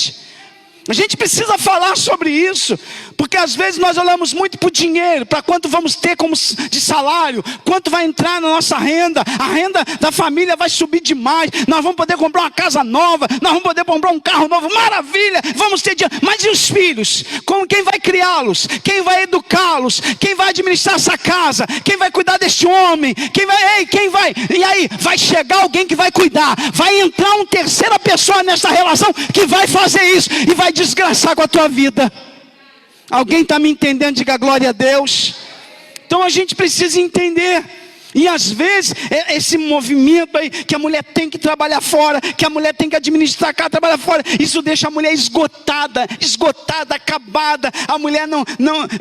A gente precisa falar sobre isso, porque às vezes nós olhamos muito para o dinheiro, para quanto vamos ter como de salário, quanto vai entrar na nossa renda, a renda da família vai subir demais, nós vamos poder comprar uma casa nova, nós vamos poder comprar um carro novo, maravilha, vamos ter dinheiro. Mas e os filhos? Quem vai criá-los? Quem vai educá-los? Quem vai administrar essa casa? Quem vai cuidar deste homem? Quem vai? E aí, vai chegar alguém que vai cuidar, vai entrar uma terceira pessoa nessa relação que vai fazer isso e vai desgraçar com a tua vida. Alguém está me entendendo? Diga glória a Deus. Então a gente precisa entender. E às vezes, esse movimento aí, que a mulher tem que trabalhar fora, que a mulher tem que administrar cá, trabalhar fora, isso deixa a mulher esgotada, acabada. A mulher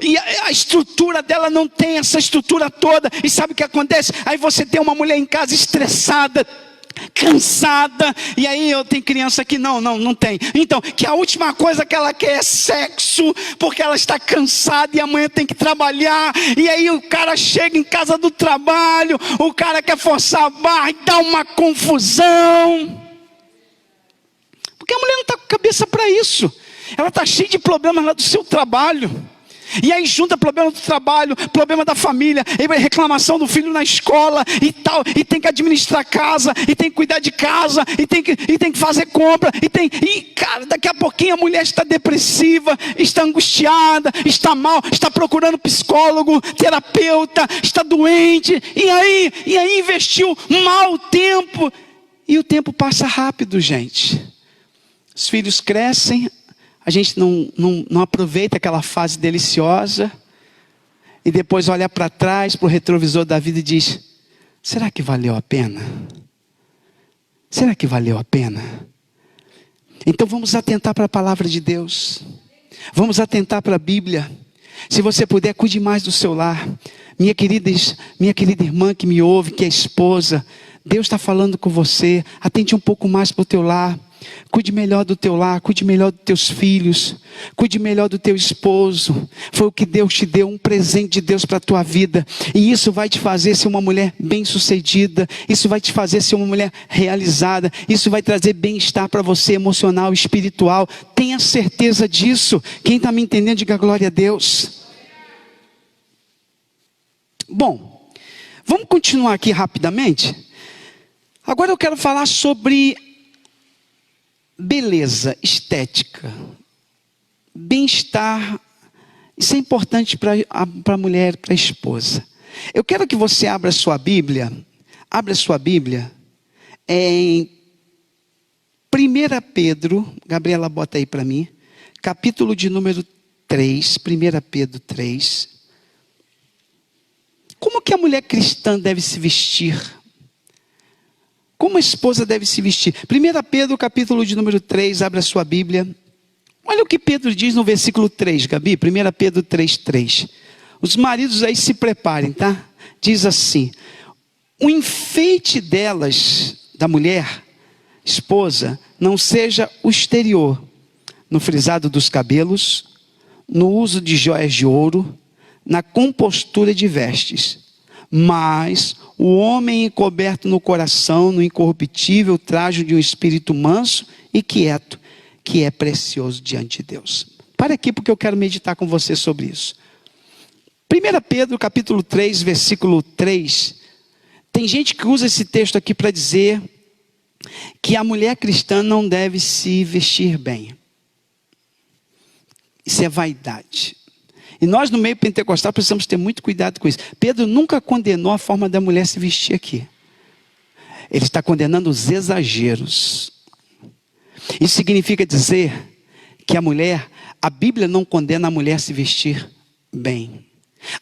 e a estrutura dela não tem essa estrutura toda. E sabe o que acontece? Aí você tem uma mulher em casa estressada, cansada, e aí eu tenho criança que não tem. Então, que a última coisa que ela quer é sexo, porque ela está cansada e amanhã tem que trabalhar, e aí o cara chega em casa do trabalho, o cara quer forçar a barra e dá uma confusão, porque a mulher não está com cabeça para isso, ela está cheia de problemas lá do seu trabalho. E aí junta problema do trabalho, problema da família, reclamação do filho na escola e tal, e tem que administrar a casa, e tem que cuidar de casa, e tem que fazer compra, cara, daqui a pouquinho a mulher está depressiva, está angustiada, está mal, está procurando psicólogo, terapeuta, está doente, e aí investiu mal o tempo, e o tempo passa rápido, gente. Os filhos crescem, a gente não aproveita aquela fase deliciosa, e depois olha para trás, para o retrovisor da vida e diz: será que valeu a pena? Será que valeu a pena? Então vamos atentar para a palavra de Deus, vamos atentar para a Bíblia. Se você puder, cuide mais do seu lar. Minha querida irmã que me ouve, que é esposa, Deus está falando com você, atente um pouco mais para o teu lar. Cuide melhor do teu lar, cuide melhor dos teus filhos, cuide melhor do teu esposo. Foi o que Deus te deu, um presente de Deus para a tua vida. E isso vai te fazer ser uma mulher bem-sucedida, isso vai te fazer ser uma mulher realizada, isso vai trazer bem-estar para você, emocional, espiritual. Tenha certeza disso. Quem está me entendendo, diga glória a Deus. Bom, vamos continuar aqui rapidamente. Agora eu quero falar sobre beleza, estética, bem-estar, isso é importante para a mulher, para a esposa. Eu quero que você abra a sua Bíblia em 1 Pedro, Gabriela bota aí para mim, capítulo de número 3, 1 Pedro 3. Como que a mulher cristã deve se vestir? Como a esposa deve se vestir? 1 Pedro, capítulo de número 3, abre a sua Bíblia. Olha o que Pedro diz no versículo 3, Gabi, 1 Pedro 3, 3. Os maridos aí se preparem, tá? Diz assim: o enfeite delas, da mulher, esposa, não seja o exterior, no frisado dos cabelos, no uso de joias de ouro, na compostura de vestes, mas o homem encoberto no coração, no incorruptível traje de um espírito manso e quieto, que é precioso diante de Deus. Para aqui porque eu quero meditar com você sobre isso. 1 Pedro capítulo 3, versículo 3, tem gente que usa esse texto aqui para dizer que a mulher cristã não deve se vestir bem. Isso é vaidade. E nós no meio pentecostal precisamos ter muito cuidado com isso. Pedro nunca condenou a forma da mulher se vestir aqui. Ele está condenando os exageros. Isso significa dizer que a Bíblia não condena a mulher se vestir bem.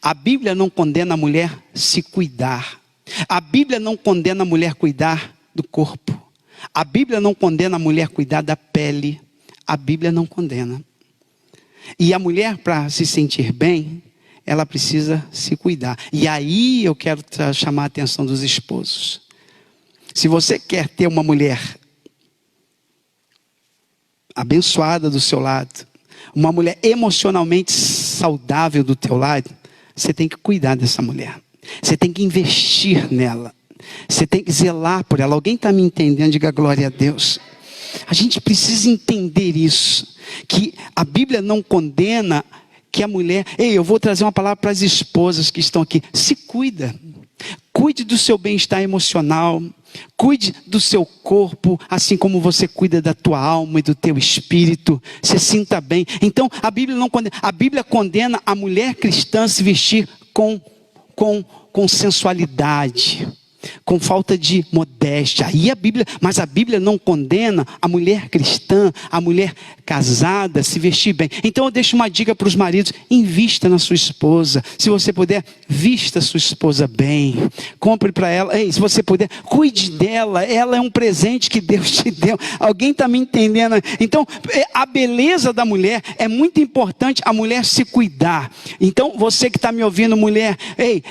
A Bíblia não condena a mulher se cuidar. A Bíblia não condena a mulher cuidar do corpo. A Bíblia não condena a mulher cuidar da pele. A Bíblia não condena. E a mulher, para se sentir bem, ela precisa se cuidar. E aí eu quero chamar a atenção dos esposos. Se você quer ter uma mulher abençoada do seu lado, uma mulher emocionalmente saudável do teu lado, você tem que cuidar dessa mulher. Você tem que investir nela. Você tem que zelar por ela. Alguém está me entendendo? Diga glória a Deus. A gente precisa entender isso, que a Bíblia não condena que a mulher... Ei, eu vou trazer uma palavra para as esposas que estão aqui. Se cuida. Cuide do seu bem-estar emocional. Cuide do seu corpo, assim como você cuida da tua alma e do teu espírito. Se sinta bem. Então, a Bíblia não condena. A Bíblia condena a mulher cristã se vestir com sensualidade, com falta de modéstia. Mas a Bíblia não condena a mulher cristã, a mulher casada se vestir bem. Então eu deixo uma dica para os maridos: invista na sua esposa. Se você puder, vista a sua esposa bem. Compre para ela. Ei, se você puder, cuide dela. Ela é um presente que Deus te deu. Alguém está me entendendo? Então a beleza da mulher é muito importante. A mulher se cuidar. Então você que está me ouvindo, mulher, ei,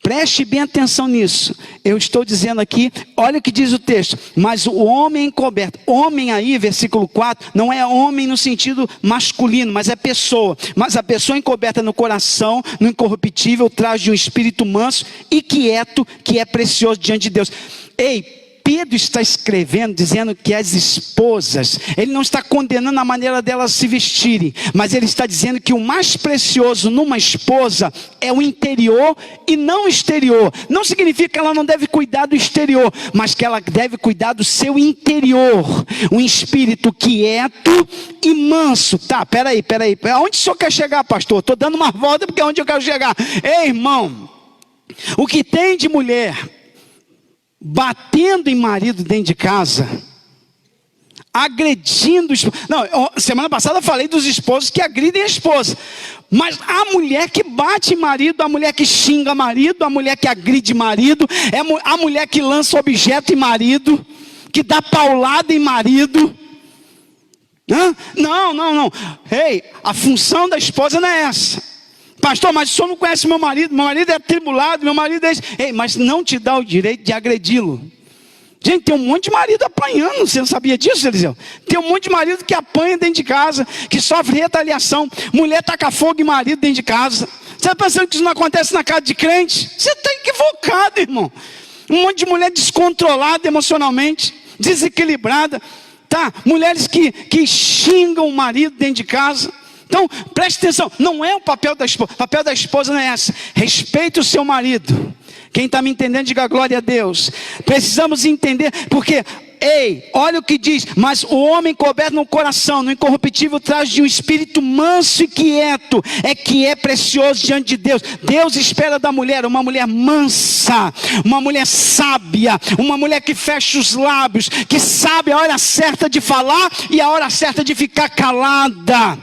preste bem atenção nisso. Eu estou dizendo aqui, olha o que diz o texto. Mas o homem encoberto. Homem aí, versículo 4, não é homem no sentido masculino, mas é pessoa. Mas a pessoa encoberta no coração, no incorruptível, traz de um espírito manso e quieto, que é precioso diante de Deus. Ei, Pedro está escrevendo, dizendo que as esposas, ele não está condenando a maneira delas se vestirem, mas ele está dizendo que o mais precioso numa esposa é o interior e não o exterior. Não significa que ela não deve cuidar do exterior, mas que ela deve cuidar do seu interior. Um espírito quieto e manso. Tá, peraí. Aonde o senhor quer chegar, pastor? Estou dando uma volta porque é onde eu quero chegar. Ei, irmão, o que tem de mulher batendo em marido dentro de casa, agredindo... Não, semana passada eu falei dos esposos que agridem a esposa. Mas a mulher que bate em marido, a mulher que xinga marido, a mulher que agride marido, a mulher que lança objeto em marido, que dá paulada em marido. Não. Ei, a função da esposa não é essa. Pastor, mas o senhor não conhece meu marido é atribulado, meu marido é... Ei, mas não te dá o direito de agredi-lo. Gente, tem um monte de marido apanhando, você não sabia disso, Eliseu? Tem um monte de marido que apanha dentro de casa, que sofre retaliação. Mulher taca fogo em marido dentro de casa. Você está pensando que isso não acontece na casa de crente? Você está equivocado, irmão. Um monte de mulher descontrolada emocionalmente, desequilibrada, tá? Mulheres que xingam o marido dentro de casa. Então, preste atenção, não é o papel da esposa. O papel da esposa não é esse. Respeite o seu marido. Quem está me entendendo, diga glória a Deus. Precisamos entender, porque, olha o que diz: mas o homem coberto no coração, no incorruptível, traz de um espírito manso e quieto, que é precioso diante de Deus. Deus espera da mulher uma mulher mansa, uma mulher sábia, uma mulher que fecha os lábios, que sabe a hora certa de falar e a hora certa de ficar calada.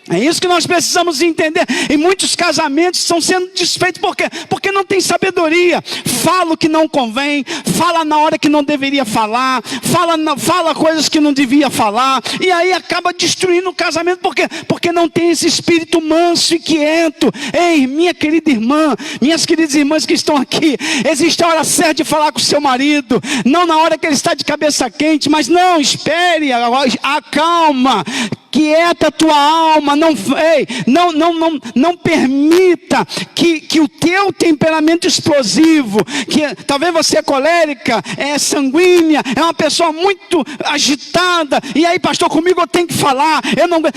É isso que nós precisamos entender. E muitos casamentos estão sendo desfeitos. Por quê? Porque não tem sabedoria. Fala o que não convém, fala na hora que não deveria falar, fala coisas que não devia falar, e aí acaba destruindo o casamento. Por quê? Porque não tem esse espírito manso e quieto. Ei, minha querida irmã, minhas queridas irmãs que estão aqui, existe a hora certa de falar com o seu marido, não na hora que ele está de cabeça quente, mas não, espere, acalma, quieta a tua alma, não permita que o teu temperamento explosivo, que talvez você é colérica, é sanguínea, é uma pessoa muito agitada, e aí pastor, comigo eu tenho que falar,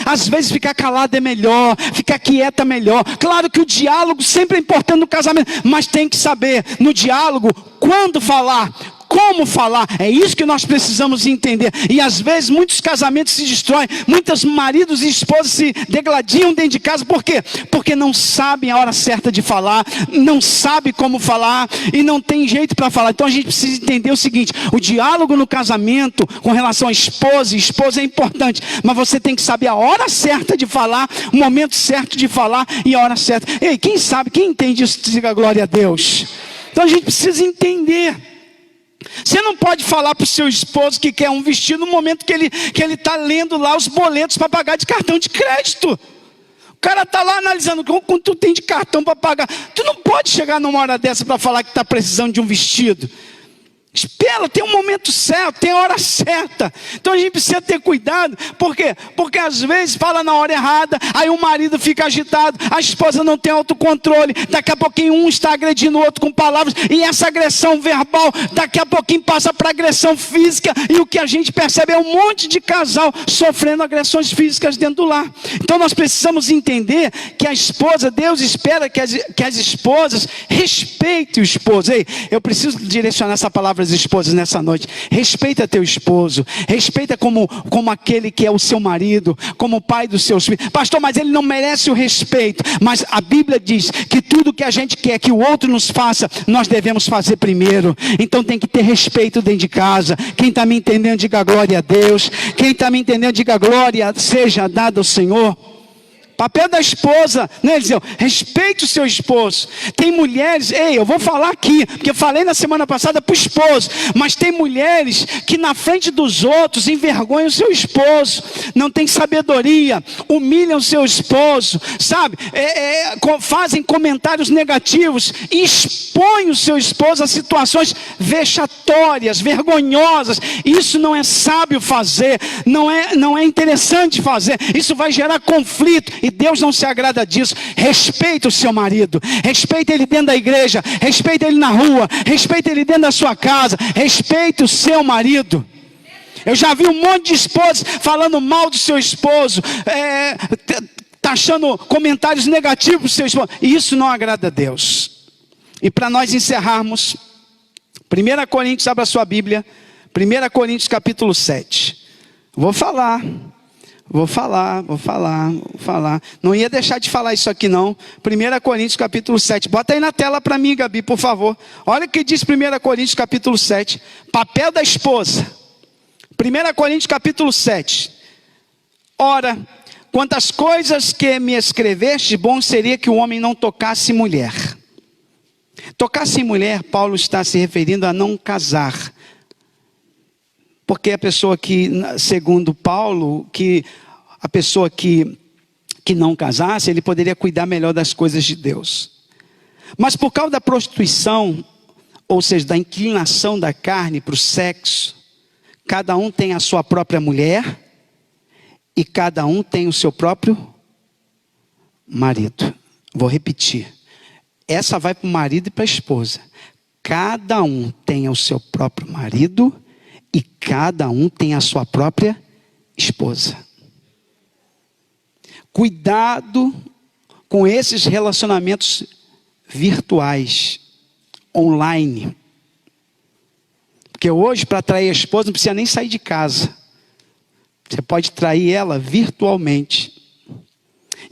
às vezes ficar calado é melhor, ficar quieta é melhor. Claro que o diálogo sempre é importante no casamento, mas tem que saber no diálogo quando falar, como falar. É isso que nós precisamos entender. E às vezes muitos casamentos se destroem, muitos maridos e esposas se degladiam dentro de casa. Por quê? Porque não sabem a hora certa de falar, não sabem como falar e não tem jeito para falar. Então a gente precisa entender o seguinte: o diálogo no casamento com relação à esposa é importante, mas você tem que saber a hora certa de falar, o momento certo de falar e a hora certa. Ei, quem sabe, quem entende isso, diga glória a Deus. Então a gente precisa entender. Você não pode falar para o seu esposo que quer um vestido no momento que ele está lendo lá os boletos para pagar de cartão de crédito. O cara está lá analisando quanto tu tem de cartão para pagar. Tu não pode chegar numa hora dessa para falar que está precisando de um vestido. Espera, tem um momento certo, tem a hora certa. Então a gente precisa ter cuidado. Por quê? Porque às vezes fala na hora errada, aí o marido fica agitado, a esposa não tem autocontrole, daqui a pouquinho um está agredindo o outro com palavras, e essa agressão verbal daqui a pouquinho passa para agressão física, e o que a gente percebe é um monte de casal sofrendo agressões físicas dentro do lar. Então nós precisamos entender que a esposa, Deus espera que as esposas respeitem o esposo. Ei, eu preciso direcionar essa palavra às esposas nessa noite. Respeita teu esposo, respeita como aquele que é o seu marido, como o pai dos seus filhos. Pastor, mas ele não merece o respeito. Mas a Bíblia diz que tudo que a gente quer que o outro nos faça, nós devemos fazer primeiro. Então tem que ter respeito dentro de casa. Quem está me entendendo, diga glória a Deus. Quem está me entendendo, diga glória seja dada ao Senhor. Papel da esposa, né, Eliseu? Respeite o seu esposo. Tem mulheres, eu vou falar aqui, porque eu falei na semana passada para o esposo, mas tem mulheres que na frente dos outros envergonham o seu esposo, não tem sabedoria, humilham o seu esposo, sabe? Fazem comentários negativos e expõem o seu esposo a situações vexatórias, vergonhosas. Isso não é sábio fazer, não é interessante fazer, isso vai gerar conflito. E Deus não se agrada disso. Respeita o seu marido, respeita ele dentro da igreja, respeita ele na rua, respeita ele dentro da sua casa, respeita o seu marido. Eu já vi um monte de esposas falando mal do seu esposo, taxando comentários negativos do seu esposo. E isso não agrada a Deus. E para nós encerrarmos, 1 Coríntios, abra a sua Bíblia, 1 Coríntios capítulo 7. Vou falar. Não ia deixar de falar isso aqui não. 1 Coríntios capítulo 7. Bota aí na tela para mim, Gabi, por favor. Olha o que diz 1 Coríntios capítulo 7. Papel da esposa. 1 Coríntios capítulo 7. Ora, quantas coisas que me escreveste, bom seria que o homem não tocasse mulher. Tocasse em mulher, Paulo está se referindo a não casar. Porque a pessoa que, segundo Paulo, que a pessoa que não casasse, ele poderia cuidar melhor das coisas de Deus. Mas por causa da prostituição, ou seja, da inclinação da carne para o sexo, cada um tem a sua própria mulher e cada um tem o seu próprio marido. Vou repetir. Essa vai para o marido e para a esposa. Cada um tem o seu próprio marido e cada um tem a sua própria esposa. Cuidado com esses relacionamentos virtuais, online. Porque hoje, para atrair a esposa, não precisa nem sair de casa. Você pode trair ela virtualmente.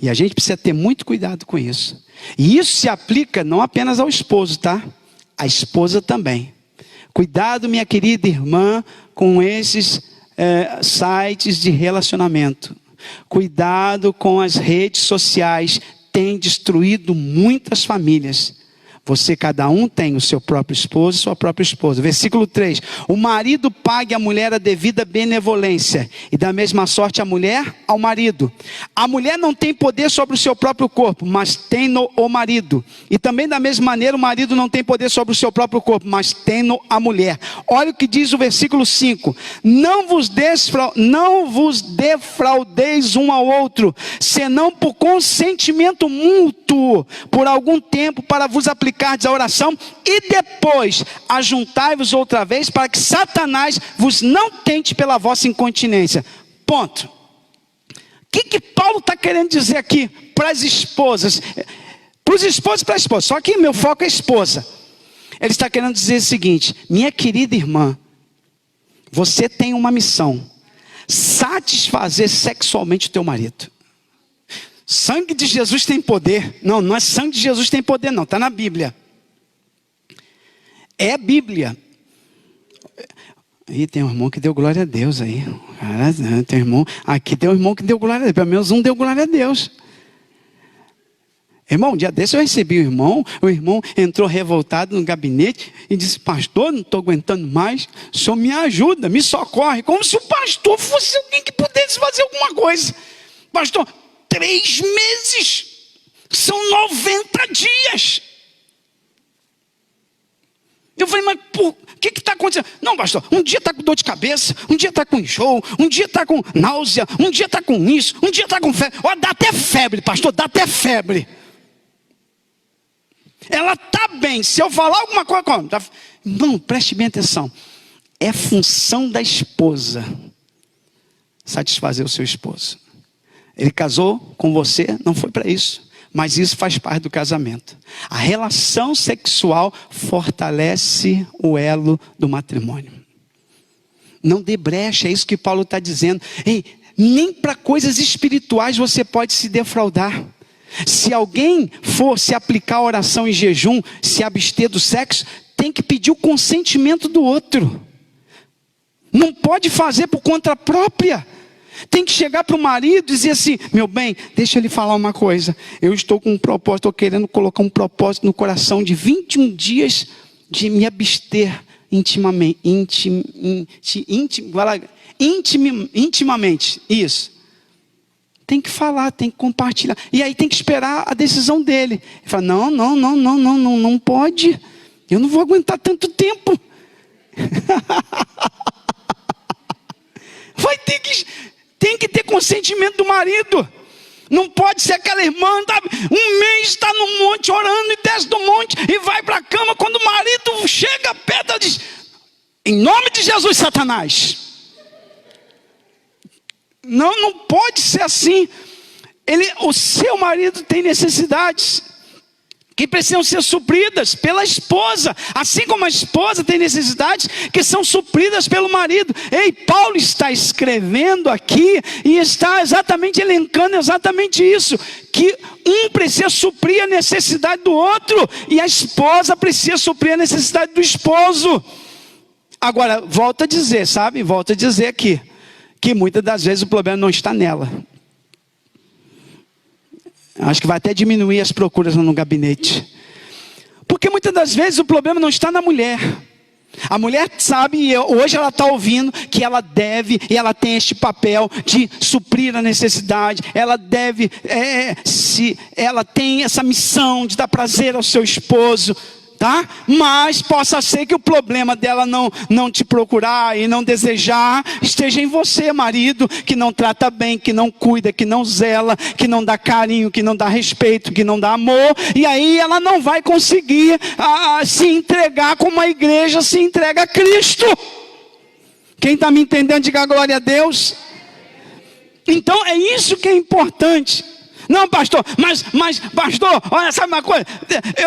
E a gente precisa ter muito cuidado com isso. E isso se aplica não apenas ao esposo, tá? A esposa também. Cuidado, minha querida irmã, com esses sites de relacionamento. Cuidado com as redes sociais. Tem destruído muitas famílias. Você, cada um tem o seu próprio esposo e sua própria esposa. Versículo 3. O marido pague à mulher a devida benevolência, e da mesma sorte a mulher ao marido. A mulher não tem poder sobre o seu próprio corpo, mas tem-no o marido. E também da mesma maneira o marido não tem poder sobre o seu próprio corpo, mas tem-no a mulher. Olha o que diz o versículo 5. Não vos defraudeis um ao outro, senão por consentimento mútuo, por algum tempo, para vos aplicar a oração, e depois ajuntai-vos outra vez, para que Satanás vos não tente pela vossa incontinência. Ponto. O que Paulo está querendo dizer aqui para as esposas? Para os esposos e para a esposa. Só que meu foco é a esposa. Ele está querendo dizer o seguinte: minha querida irmã, você tem uma missão: satisfazer sexualmente o teu marido. Sangue de Jesus tem poder. Não, não é sangue de Jesus tem poder não, está na Bíblia. É Bíblia. Aí tem um irmão que deu glória a Deus aí. Tem um irmão, aqui tem um irmão que deu glória a Deus. Pelo menos um deu glória a Deus. Irmão, um dia desse eu recebi o irmão entrou revoltado no gabinete e disse: pastor, não estou aguentando mais, o senhor me ajuda, me socorre. Como se o pastor fosse alguém que pudesse fazer alguma coisa. Pastor, 3 meses, são 90 dias. Eu falei: mas o que está acontecendo? Não, pastor, um dia está com dor de cabeça, um dia está com enjoo, um dia está com náusea, um dia está com isso, um dia está com febre. Olha, dá até febre, pastor, dá até febre. Ela está bem, se eu falar alguma coisa, como? Não, preste bem atenção. É função da esposa satisfazer o seu esposo. Ele casou com você, não foi para isso, mas isso faz parte do casamento. A relação sexual fortalece o elo do matrimônio. Não dê brecha, é isso que Paulo está dizendo. Ei, nem para coisas espirituais você pode se defraudar. Se alguém for se aplicar a oração em jejum, se abster do sexo, tem que pedir o consentimento do outro. Não pode fazer por conta própria. Tem que chegar para o marido e dizer assim: meu bem, deixa ele falar uma coisa. Eu estou com um propósito, estou querendo colocar um propósito no coração de 21 dias de me abster intimamente. Isso. Tem que falar, tem que compartilhar. E aí tem que esperar a decisão dele. Ele fala: não pode. Eu não vou aguentar tanto tempo. Tem que ter consentimento do marido. Não pode ser aquela irmã, um mês está no monte orando e desce do monte e vai para a cama. Quando o marido chega perto, ela diz: em nome de Jesus, Satanás. Não pode ser assim. O seu marido tem necessidades que precisam ser supridas pela esposa, assim como a esposa tem necessidades que são supridas pelo marido. Ei, Paulo está escrevendo aqui e está exatamente elencando exatamente isso, que um precisa suprir a necessidade do outro e a esposa precisa suprir a necessidade do esposo. Agora, volto a dizer, sabe? Volto a dizer aqui, que muitas das vezes o problema não está nela. Acho que vai até diminuir as procuras no gabinete. Porque muitas das vezes o problema não está na mulher. A mulher sabe, e hoje ela está ouvindo, que ela deve, e ela tem este papel de suprir a necessidade. Ela deve, ela tem essa missão de dar prazer ao seu esposo. Tá? Mas possa ser que o problema dela não te procurar e não desejar esteja em você, marido, que não trata bem, que não cuida, que não zela, que não dá carinho, que não dá respeito, que não dá amor. E aí ela não vai conseguir se entregar como a igreja se entrega a Cristo. Quem está me entendendo, diga glória a Deus. Então é isso que é importante. Não, pastor, mas pastor, olha, sabe uma coisa?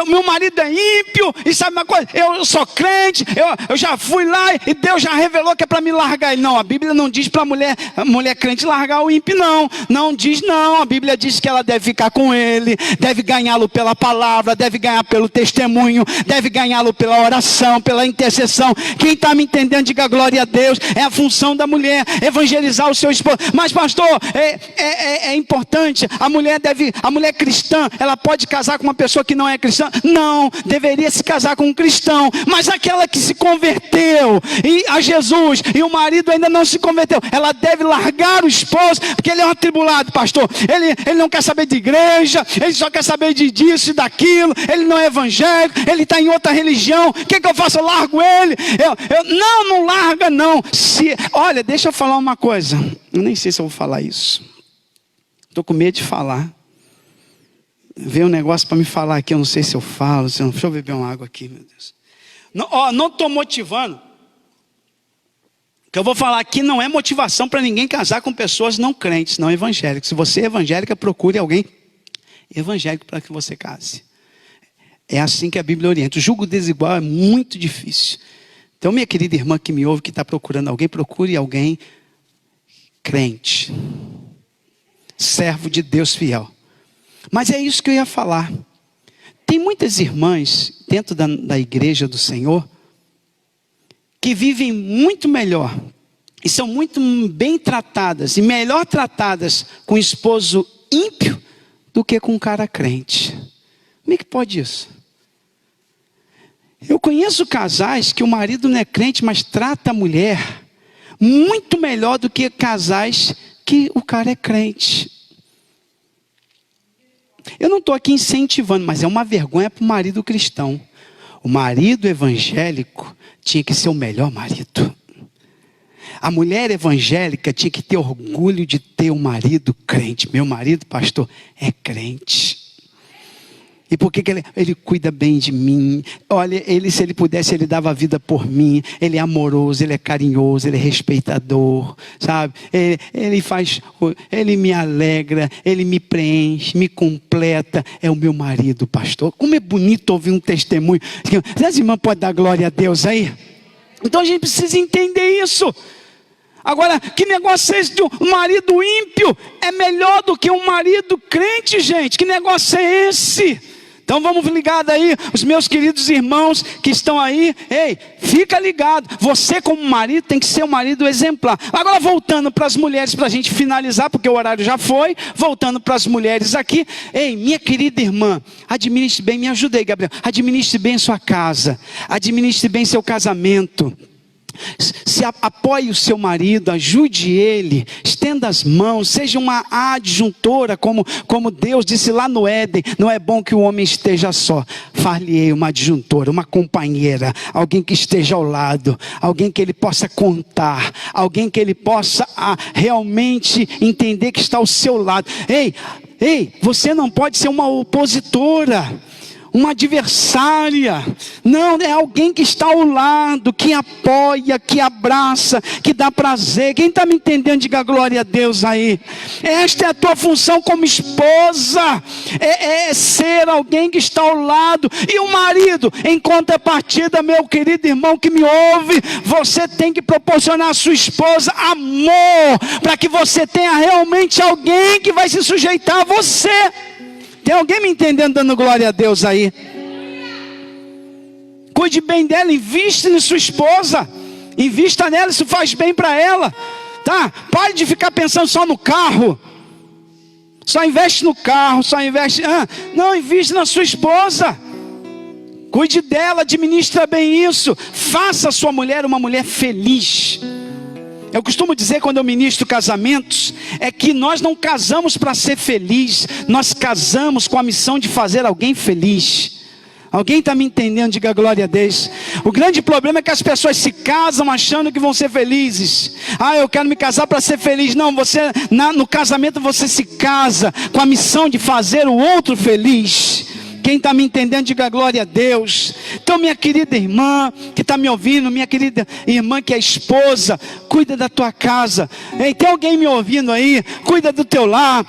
Meu marido é ímpio, e sabe uma coisa? Eu sou crente, eu já fui lá e Deus já revelou que é para me largar ele. Não, a Bíblia não diz para a mulher crente largar o ímpio, não. Não diz não, a Bíblia diz que ela deve ficar com ele, deve ganhá-lo pela palavra, deve ganhar pelo testemunho, deve ganhá-lo pela oração, pela intercessão. Quem está me entendendo, diga glória a Deus. É a função da mulher, evangelizar o seu esposo. Mas pastor, é importante, a mulher cristã, ela pode casar com uma pessoa que não é cristã? Não, deveria se casar com um cristão. Mas aquela que se converteu a Jesus e o marido ainda não se converteu, ela deve largar o esposo, porque ele é um atribulado, pastor. Ele não quer saber de igreja, ele só quer saber disso e daquilo, ele não é evangélico, ele está em outra religião. O que eu faço? Eu largo ele? Não larga não. Olha, deixa eu falar uma coisa, eu nem sei se eu vou falar isso. Estou com medo de falar. Veio um negócio para me falar aqui, eu não sei se eu falo. Deixa eu beber uma água aqui, meu Deus. Não estou motivando. O que eu vou falar aqui não é motivação para ninguém casar com pessoas não crentes, não evangélicas. Se você é evangélica, procure alguém evangélico para que você case. É assim que a Bíblia orienta. O julgo desigual é muito difícil. Então, minha querida irmã que me ouve, que está procurando alguém, procure alguém crente. Servo de Deus fiel. Mas é isso que eu ia falar. Tem muitas irmãs dentro da igreja do Senhor que vivem muito melhor e são muito bem tratadas e melhor tratadas com o esposo ímpio do que com um cara crente. Como é que pode isso? Eu conheço casais que o marido não é crente, mas trata a mulher muito melhor do que casais que o cara é crente. Eu não estou aqui incentivando, mas é uma vergonha para o marido cristão. O marido evangélico tinha que ser o melhor marido. A mulher evangélica tinha que ter orgulho de ter um marido crente. Meu marido, pastor, é crente. E por que ele cuida bem de mim? Olha, se ele pudesse, ele dava a vida por mim. Ele é amoroso, ele é carinhoso, ele é respeitador, sabe? Ele me alegra, ele me preenche, me completa. É o meu marido, pastor. Como é bonito ouvir um testemunho. As irmãs podem dar glória a Deus aí? Então a gente precisa entender isso. Agora, que negócio é esse de um marido ímpio? É melhor do que um marido crente, gente. Que negócio é esse? Então vamos ligar aí, os meus queridos irmãos que estão aí. Ei, fica ligado. Você como marido tem que ser um marido exemplar. Agora voltando para as mulheres, para a gente finalizar, porque o horário já foi. Voltando para as mulheres aqui. Ei, minha querida irmã, administre bem, me ajuda aí, Gabriel. Administre bem sua casa. Administre bem seu casamento. Se apoie o seu marido, ajude ele, estenda as mãos, seja uma adjuntora, como Deus disse lá no Éden. Não é bom que o homem esteja só. Far-lhe-ei uma adjuntora, uma companheira, alguém que esteja ao lado, alguém que ele possa contar, alguém que ele possa realmente entender que está ao seu lado. Ei, você não pode ser uma opositora, uma adversária. Não, é alguém que está ao lado, que apoia, que abraça, que dá prazer. Quem está me entendendo, diga glória a Deus aí. Esta é a tua função como esposa, é ser alguém que está ao lado. E o marido, em contrapartida, meu querido irmão que me ouve, você tem que proporcionar à sua esposa amor, para que você tenha realmente alguém que vai se sujeitar a você. Tem alguém me entendendo, dando glória a Deus aí? Cuide bem dela, invista em sua esposa. Invista nela, isso faz bem para ela. Tá? Pare de ficar pensando só no carro. Só investe no carro, só investe... não, investe na sua esposa. Cuide dela, administra bem isso. Faça a sua mulher uma mulher feliz. Eu costumo dizer quando eu ministro casamentos, é que nós não casamos para ser feliz, nós casamos com a missão de fazer alguém feliz. Alguém está me entendendo? Diga glória a Deus. O grande problema é que as pessoas se casam achando que vão ser felizes. Eu quero me casar para ser feliz. Não, no casamento você se casa com a missão de fazer o outro feliz. Quem está me entendendo, diga glória a Deus. Então, minha querida irmã que está me ouvindo, minha querida irmã que é esposa, cuida da tua casa. Tem alguém me ouvindo aí? Cuida do teu lar.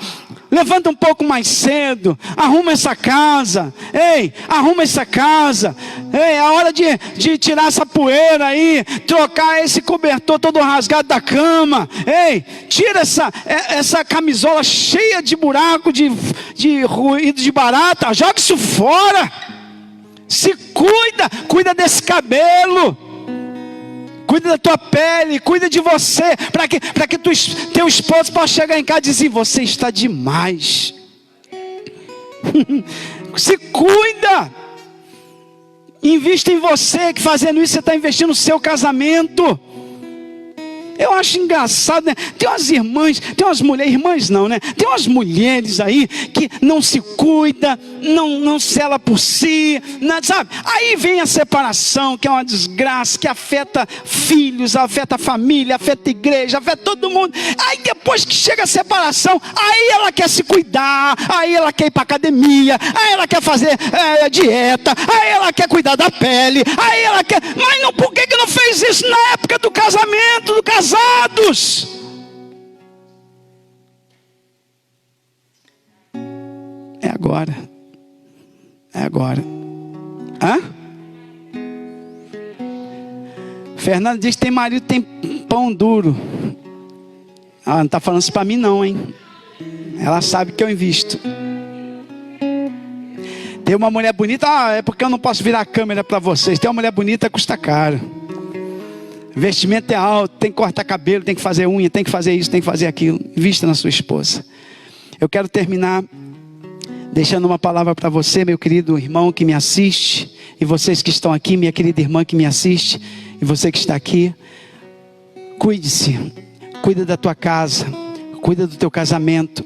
Levanta um pouco mais cedo, arruma essa casa. Ei, arruma essa casa. Ei, é a hora de tirar essa poeira aí, trocar esse cobertor todo rasgado da cama. Ei, tira essa camisola cheia de buraco, de ruído de barata, joga isso fora. Se cuida desse cabelo. Cuida da tua pele, cuida de você, para que teu esposo possa chegar em casa e dizer: você está demais. Se cuida. Invista em você, que fazendo isso você está investindo no seu casamento. Eu acho engraçado, né? Tem umas irmãs, tem umas mulheres, irmãs não, né? Tem umas mulheres aí que não se cuida, não sela por si, não, sabe? Aí vem a separação, que é uma desgraça, que afeta filhos, afeta a família, afeta a igreja, afeta todo mundo. Aí depois que chega a separação, aí ela quer se cuidar, aí ela quer ir para academia, aí ela quer fazer dieta, aí ela quer cuidar da pele, aí ela quer... Mas não, por que não fez isso na época do casamento, do casados? É agora. Hã? Fernando diz que tem marido que tem pão duro. Não está falando isso para mim não, hein? Ela sabe que eu invisto. Tem uma mulher bonita, é porque eu não posso virar a câmera para vocês. Tem uma mulher bonita, custa caro. Investimento é alto, tem que cortar cabelo, tem que fazer unha, tem que fazer isso, tem que fazer aquilo. Invista na sua esposa. Eu quero terminar deixando uma palavra para você, meu querido irmão que me assiste, e vocês que estão aqui, minha querida irmã que me assiste, e você que está aqui. Cuide-se, cuida da tua casa, cuida do teu casamento,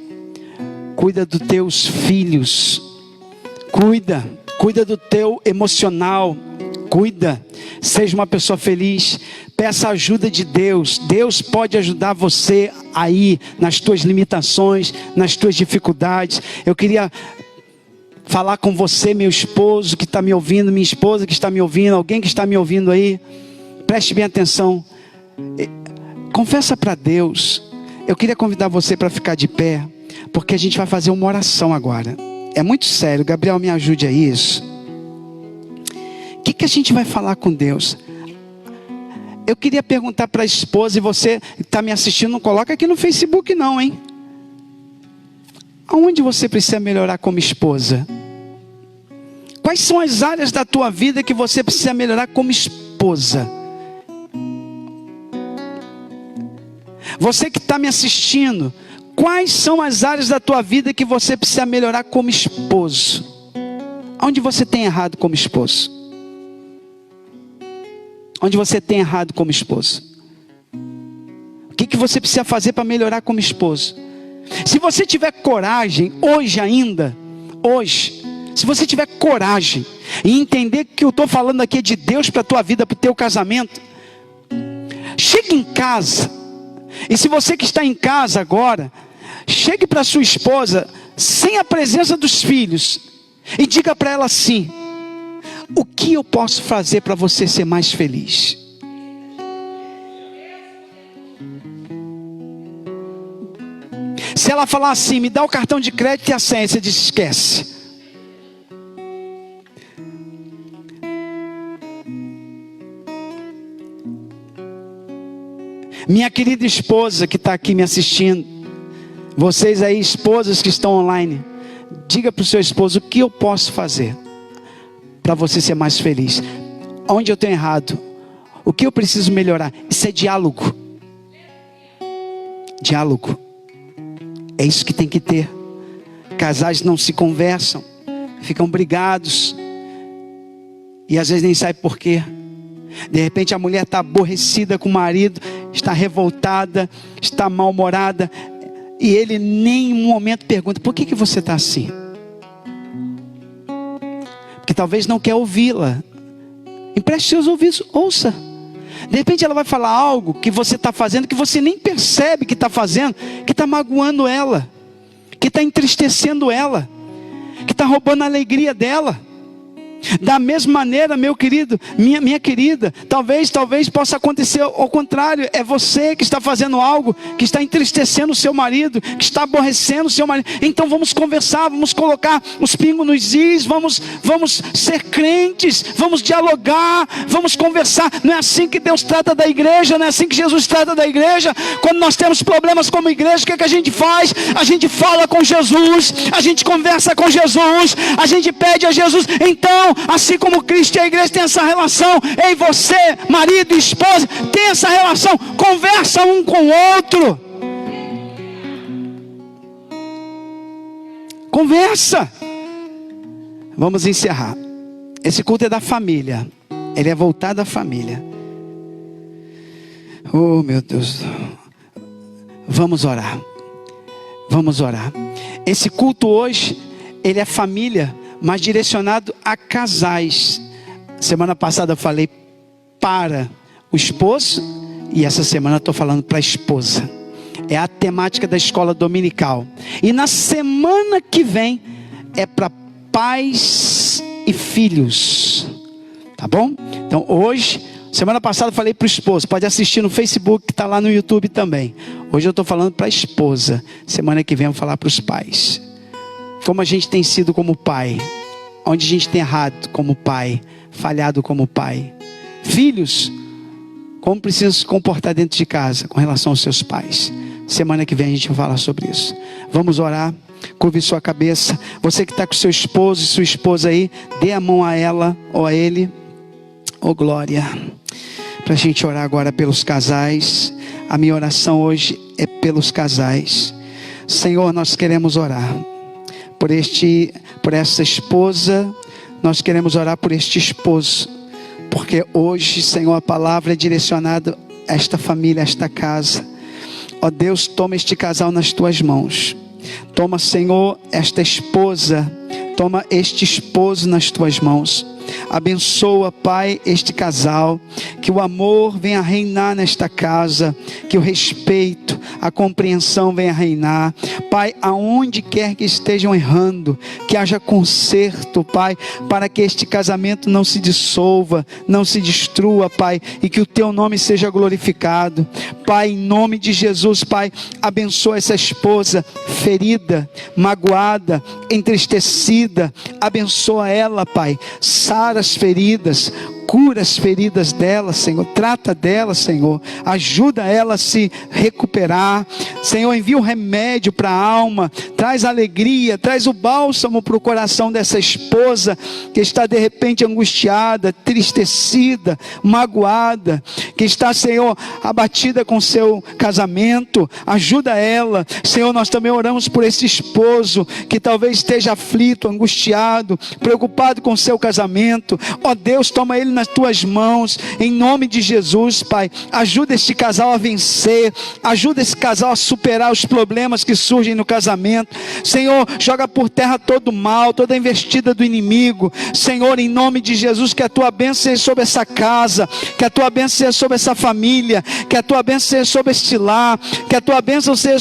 cuida dos teus filhos, cuida do teu emocional, cuida, seja uma pessoa feliz, peça a ajuda de Deus. Deus pode ajudar você aí, nas tuas limitações, nas tuas dificuldades. Eu queria falar com você, meu esposo que está me ouvindo, minha esposa que está me ouvindo, alguém que está me ouvindo aí, preste bem atenção, confessa para Deus. Eu queria convidar você para ficar de pé, porque a gente vai fazer uma oração agora. É muito sério, Gabriel, me ajude a isso. O que a gente vai falar com Deus? Eu queria perguntar para a esposa, e você que está me assistindo, não coloca aqui no Facebook não, hein? Aonde você precisa melhorar como esposa? Quais são as áreas da tua vida que você precisa melhorar como esposa? Você que está me assistindo, quais são as áreas da tua vida que você precisa melhorar como esposo? Onde você tem errado como esposo? Onde você tem errado como esposo? O que você precisa fazer para melhorar como esposo? Se você tiver coragem, hoje ainda, se você tiver coragem e entender que eu estou falando aqui é de Deus para a tua vida, para o teu casamento, chegue em casa, e se você que está em casa agora, chegue para sua esposa, sem a presença dos filhos, e diga para ela assim: o que eu posso fazer para você ser mais feliz? Se ela falar assim: me dá o cartão de crédito e a senha, você diz: esquece. Minha querida esposa que está aqui me assistindo, vocês aí, esposas que estão online, diga para o seu esposo: o que eu posso fazer para você ser mais feliz? Onde eu tenho errado? O que eu preciso melhorar? Isso é diálogo. Diálogo. É isso que tem que ter. Casais não se conversam, ficam brigados, e às vezes nem sabe por quê. De repente a mulher está aborrecida com o marido, está revoltada, está mal-humorada, e ele nem um momento pergunta: por que você está assim? Porque talvez não quer ouvi-la. Empreste seus ouvidos, ouça. De repente ela vai falar algo que você está fazendo, que você nem percebe que está fazendo, que está magoando ela, que está entristecendo ela, que está roubando a alegria dela. Da mesma maneira, meu querido, minha querida, talvez possa acontecer ao contrário. É você que está fazendo algo que está entristecendo o seu marido, que está aborrecendo o seu marido. Então vamos conversar, vamos colocar os pingos nos is, vamos ser crentes, vamos dialogar, vamos conversar. Não é assim que Deus trata da igreja, não é assim que Jesus trata da igreja. Quando nós temos problemas como igreja, o que é que a gente faz? A gente fala com Jesus, a gente conversa com Jesus, a gente pede a Jesus. Então, assim como Cristo e a igreja tem essa relação, ei, você, marido e esposa, tem essa relação, conversa um com o outro, conversa. Vamos encerrar. Esse culto é da família, ele é voltado à família. Oh meu Deus, vamos orar, vamos orar. Esse culto hoje, ele é família, mas direcionado a casais. Semana passada eu falei para o esposo, e essa semana estou falando para a esposa. É a temática da escola dominical. E na semana que vem é para pais e filhos. Tá bom? Então hoje, semana passada eu falei para o esposo. Pode assistir no Facebook, que está lá no YouTube também. Hoje eu estou falando para a esposa. Semana que vem eu vou falar para os pais. Como a gente tem sido como pai, onde a gente tem errado como pai, falhado como pai. Filhos, como precisam se comportar dentro de casa com relação aos seus pais. Semana que vem a gente vai falar sobre isso. Vamos orar, curve sua cabeça. Você que está com seu esposo e sua esposa aí, dê a mão a ela ou a ele. Oh glória, para a gente orar agora pelos casais. A minha oração hoje é pelos casais. Senhor, nós queremos orar por essa esposa, nós queremos orar por este esposo, porque hoje, Senhor, a palavra é direcionada a esta família, a esta casa. Ó Deus, toma este casal nas tuas mãos, toma, Senhor, esta esposa, toma este esposo nas tuas mãos. Abençoa, Pai, este casal, que o amor venha reinar nesta casa, que o respeito, a compreensão venha reinar. Pai, aonde quer que estejam errando, que haja conserto, Pai, para que este casamento não se dissolva, não se destrua, Pai, e que o teu nome seja glorificado. Pai, em nome de Jesus, Pai, abençoa essa esposa ferida, magoada, entristecida. Abençoa ela, Pai, sara as feridas, cura as feridas dela, Senhor, trata dela, Senhor, ajuda ela a se recuperar, Senhor, envia o remédio para a alma, traz alegria, traz o bálsamo para o coração dessa esposa, que está de repente angustiada, tristecida, magoada, que está, Senhor, abatida com seu casamento. Ajuda ela, Senhor. Nós também oramos por esse esposo, que talvez esteja aflito, angustiado, preocupado com seu casamento. Ó Deus, toma ele nas tuas mãos, em nome de Jesus, Pai. Ajuda este casal a vencer, ajuda esse casal a superar os problemas que surgem no casamento. Senhor, joga por terra todo o mal, toda a investida do inimigo. Senhor, em nome de Jesus, que a tua bênção seja sobre essa casa, que a tua bênção seja sobre essa família, que a tua bênção seja sobre este lar, que a tua bênção seja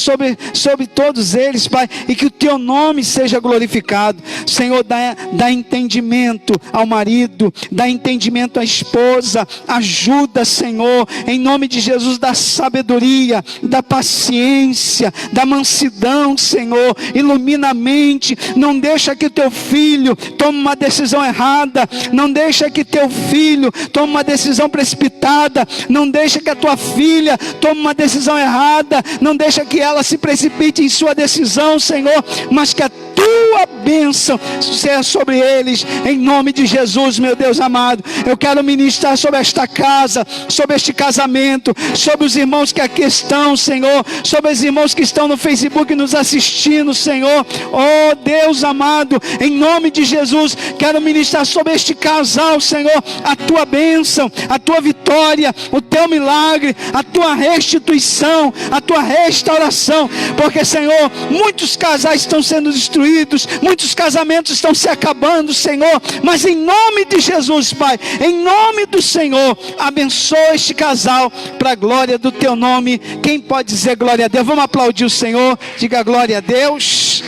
sobre todos eles, Pai, e que o teu nome seja glorificado. Senhor, dá entendimento ao marido, dá entendimento à esposa. Ajuda, Senhor, em nome de Jesus, da sabedoria, da paciência, da mansidão, Senhor. Ilumina a mente. Não deixa que teu filho tome uma decisão errada, não deixa que teu filho tome uma decisão precipitada, não deixa que a tua filha tome uma decisão errada, não deixa que ela se precipite em sua decisão, Senhor, mas que a tua bênção seja sobre eles, em nome de Jesus, meu Deus amado. Eu quero ministrar sobre esta casa, sobre este casamento, sobre os irmãos que aqui estão, Senhor, sobre os irmãos que estão no Facebook nos assistindo, Senhor. Oh Deus amado, em nome de Jesus, quero ministrar sobre este casal, Senhor, a tua bênção, a tua vitória, o teu milagre, a tua restituição, a tua restauração, porque, Senhor, muitos casais estão sendo destruídos, muitos casamentos estão se acabando, Senhor, mas em nome de Jesus, Pai, em nome do Senhor, abençoa este casal para a glória do teu nome. Quem pode dizer glória a Deus? Vamos aplaudir o Senhor, diga glória a Deus.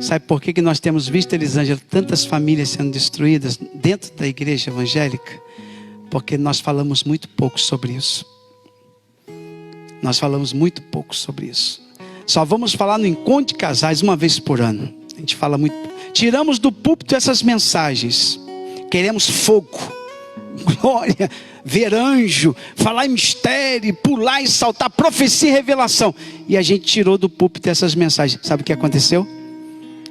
Sabe por que nós temos visto, Elisângela, tantas famílias sendo destruídas dentro da igreja evangélica? Porque nós falamos muito pouco sobre isso. Nós falamos muito pouco sobre isso. Só vamos falar no encontro de casais uma vez por ano. A gente fala muito. Tiramos do púlpito essas mensagens. Queremos fogo, glória, ver anjo, falar em mistério, pular e saltar, profecia e revelação. E a gente tirou do púlpito essas mensagens. Sabe o que aconteceu?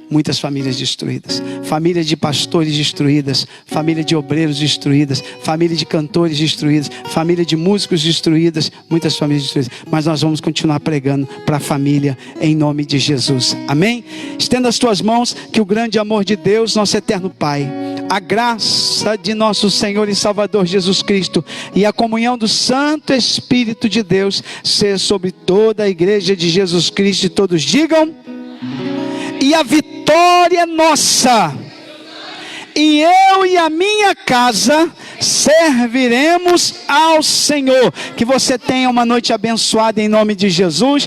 Muitas famílias destruídas, famílias de pastores destruídas, família de obreiros destruídas, família de cantores destruídas, família de músicos destruídas, muitas famílias destruídas. Mas nós vamos continuar pregando para a família em nome de Jesus, amém? Estenda as tuas mãos, que o grande amor de Deus, nosso eterno Pai, a graça de nosso Senhor e Salvador Jesus Cristo e a comunhão do Santo Espírito de Deus seja sobre toda a igreja de Jesus Cristo, e todos digam: e a vitória é nossa, e eu e a minha casa serviremos ao Senhor. Que você tenha uma noite abençoada em nome de Jesus.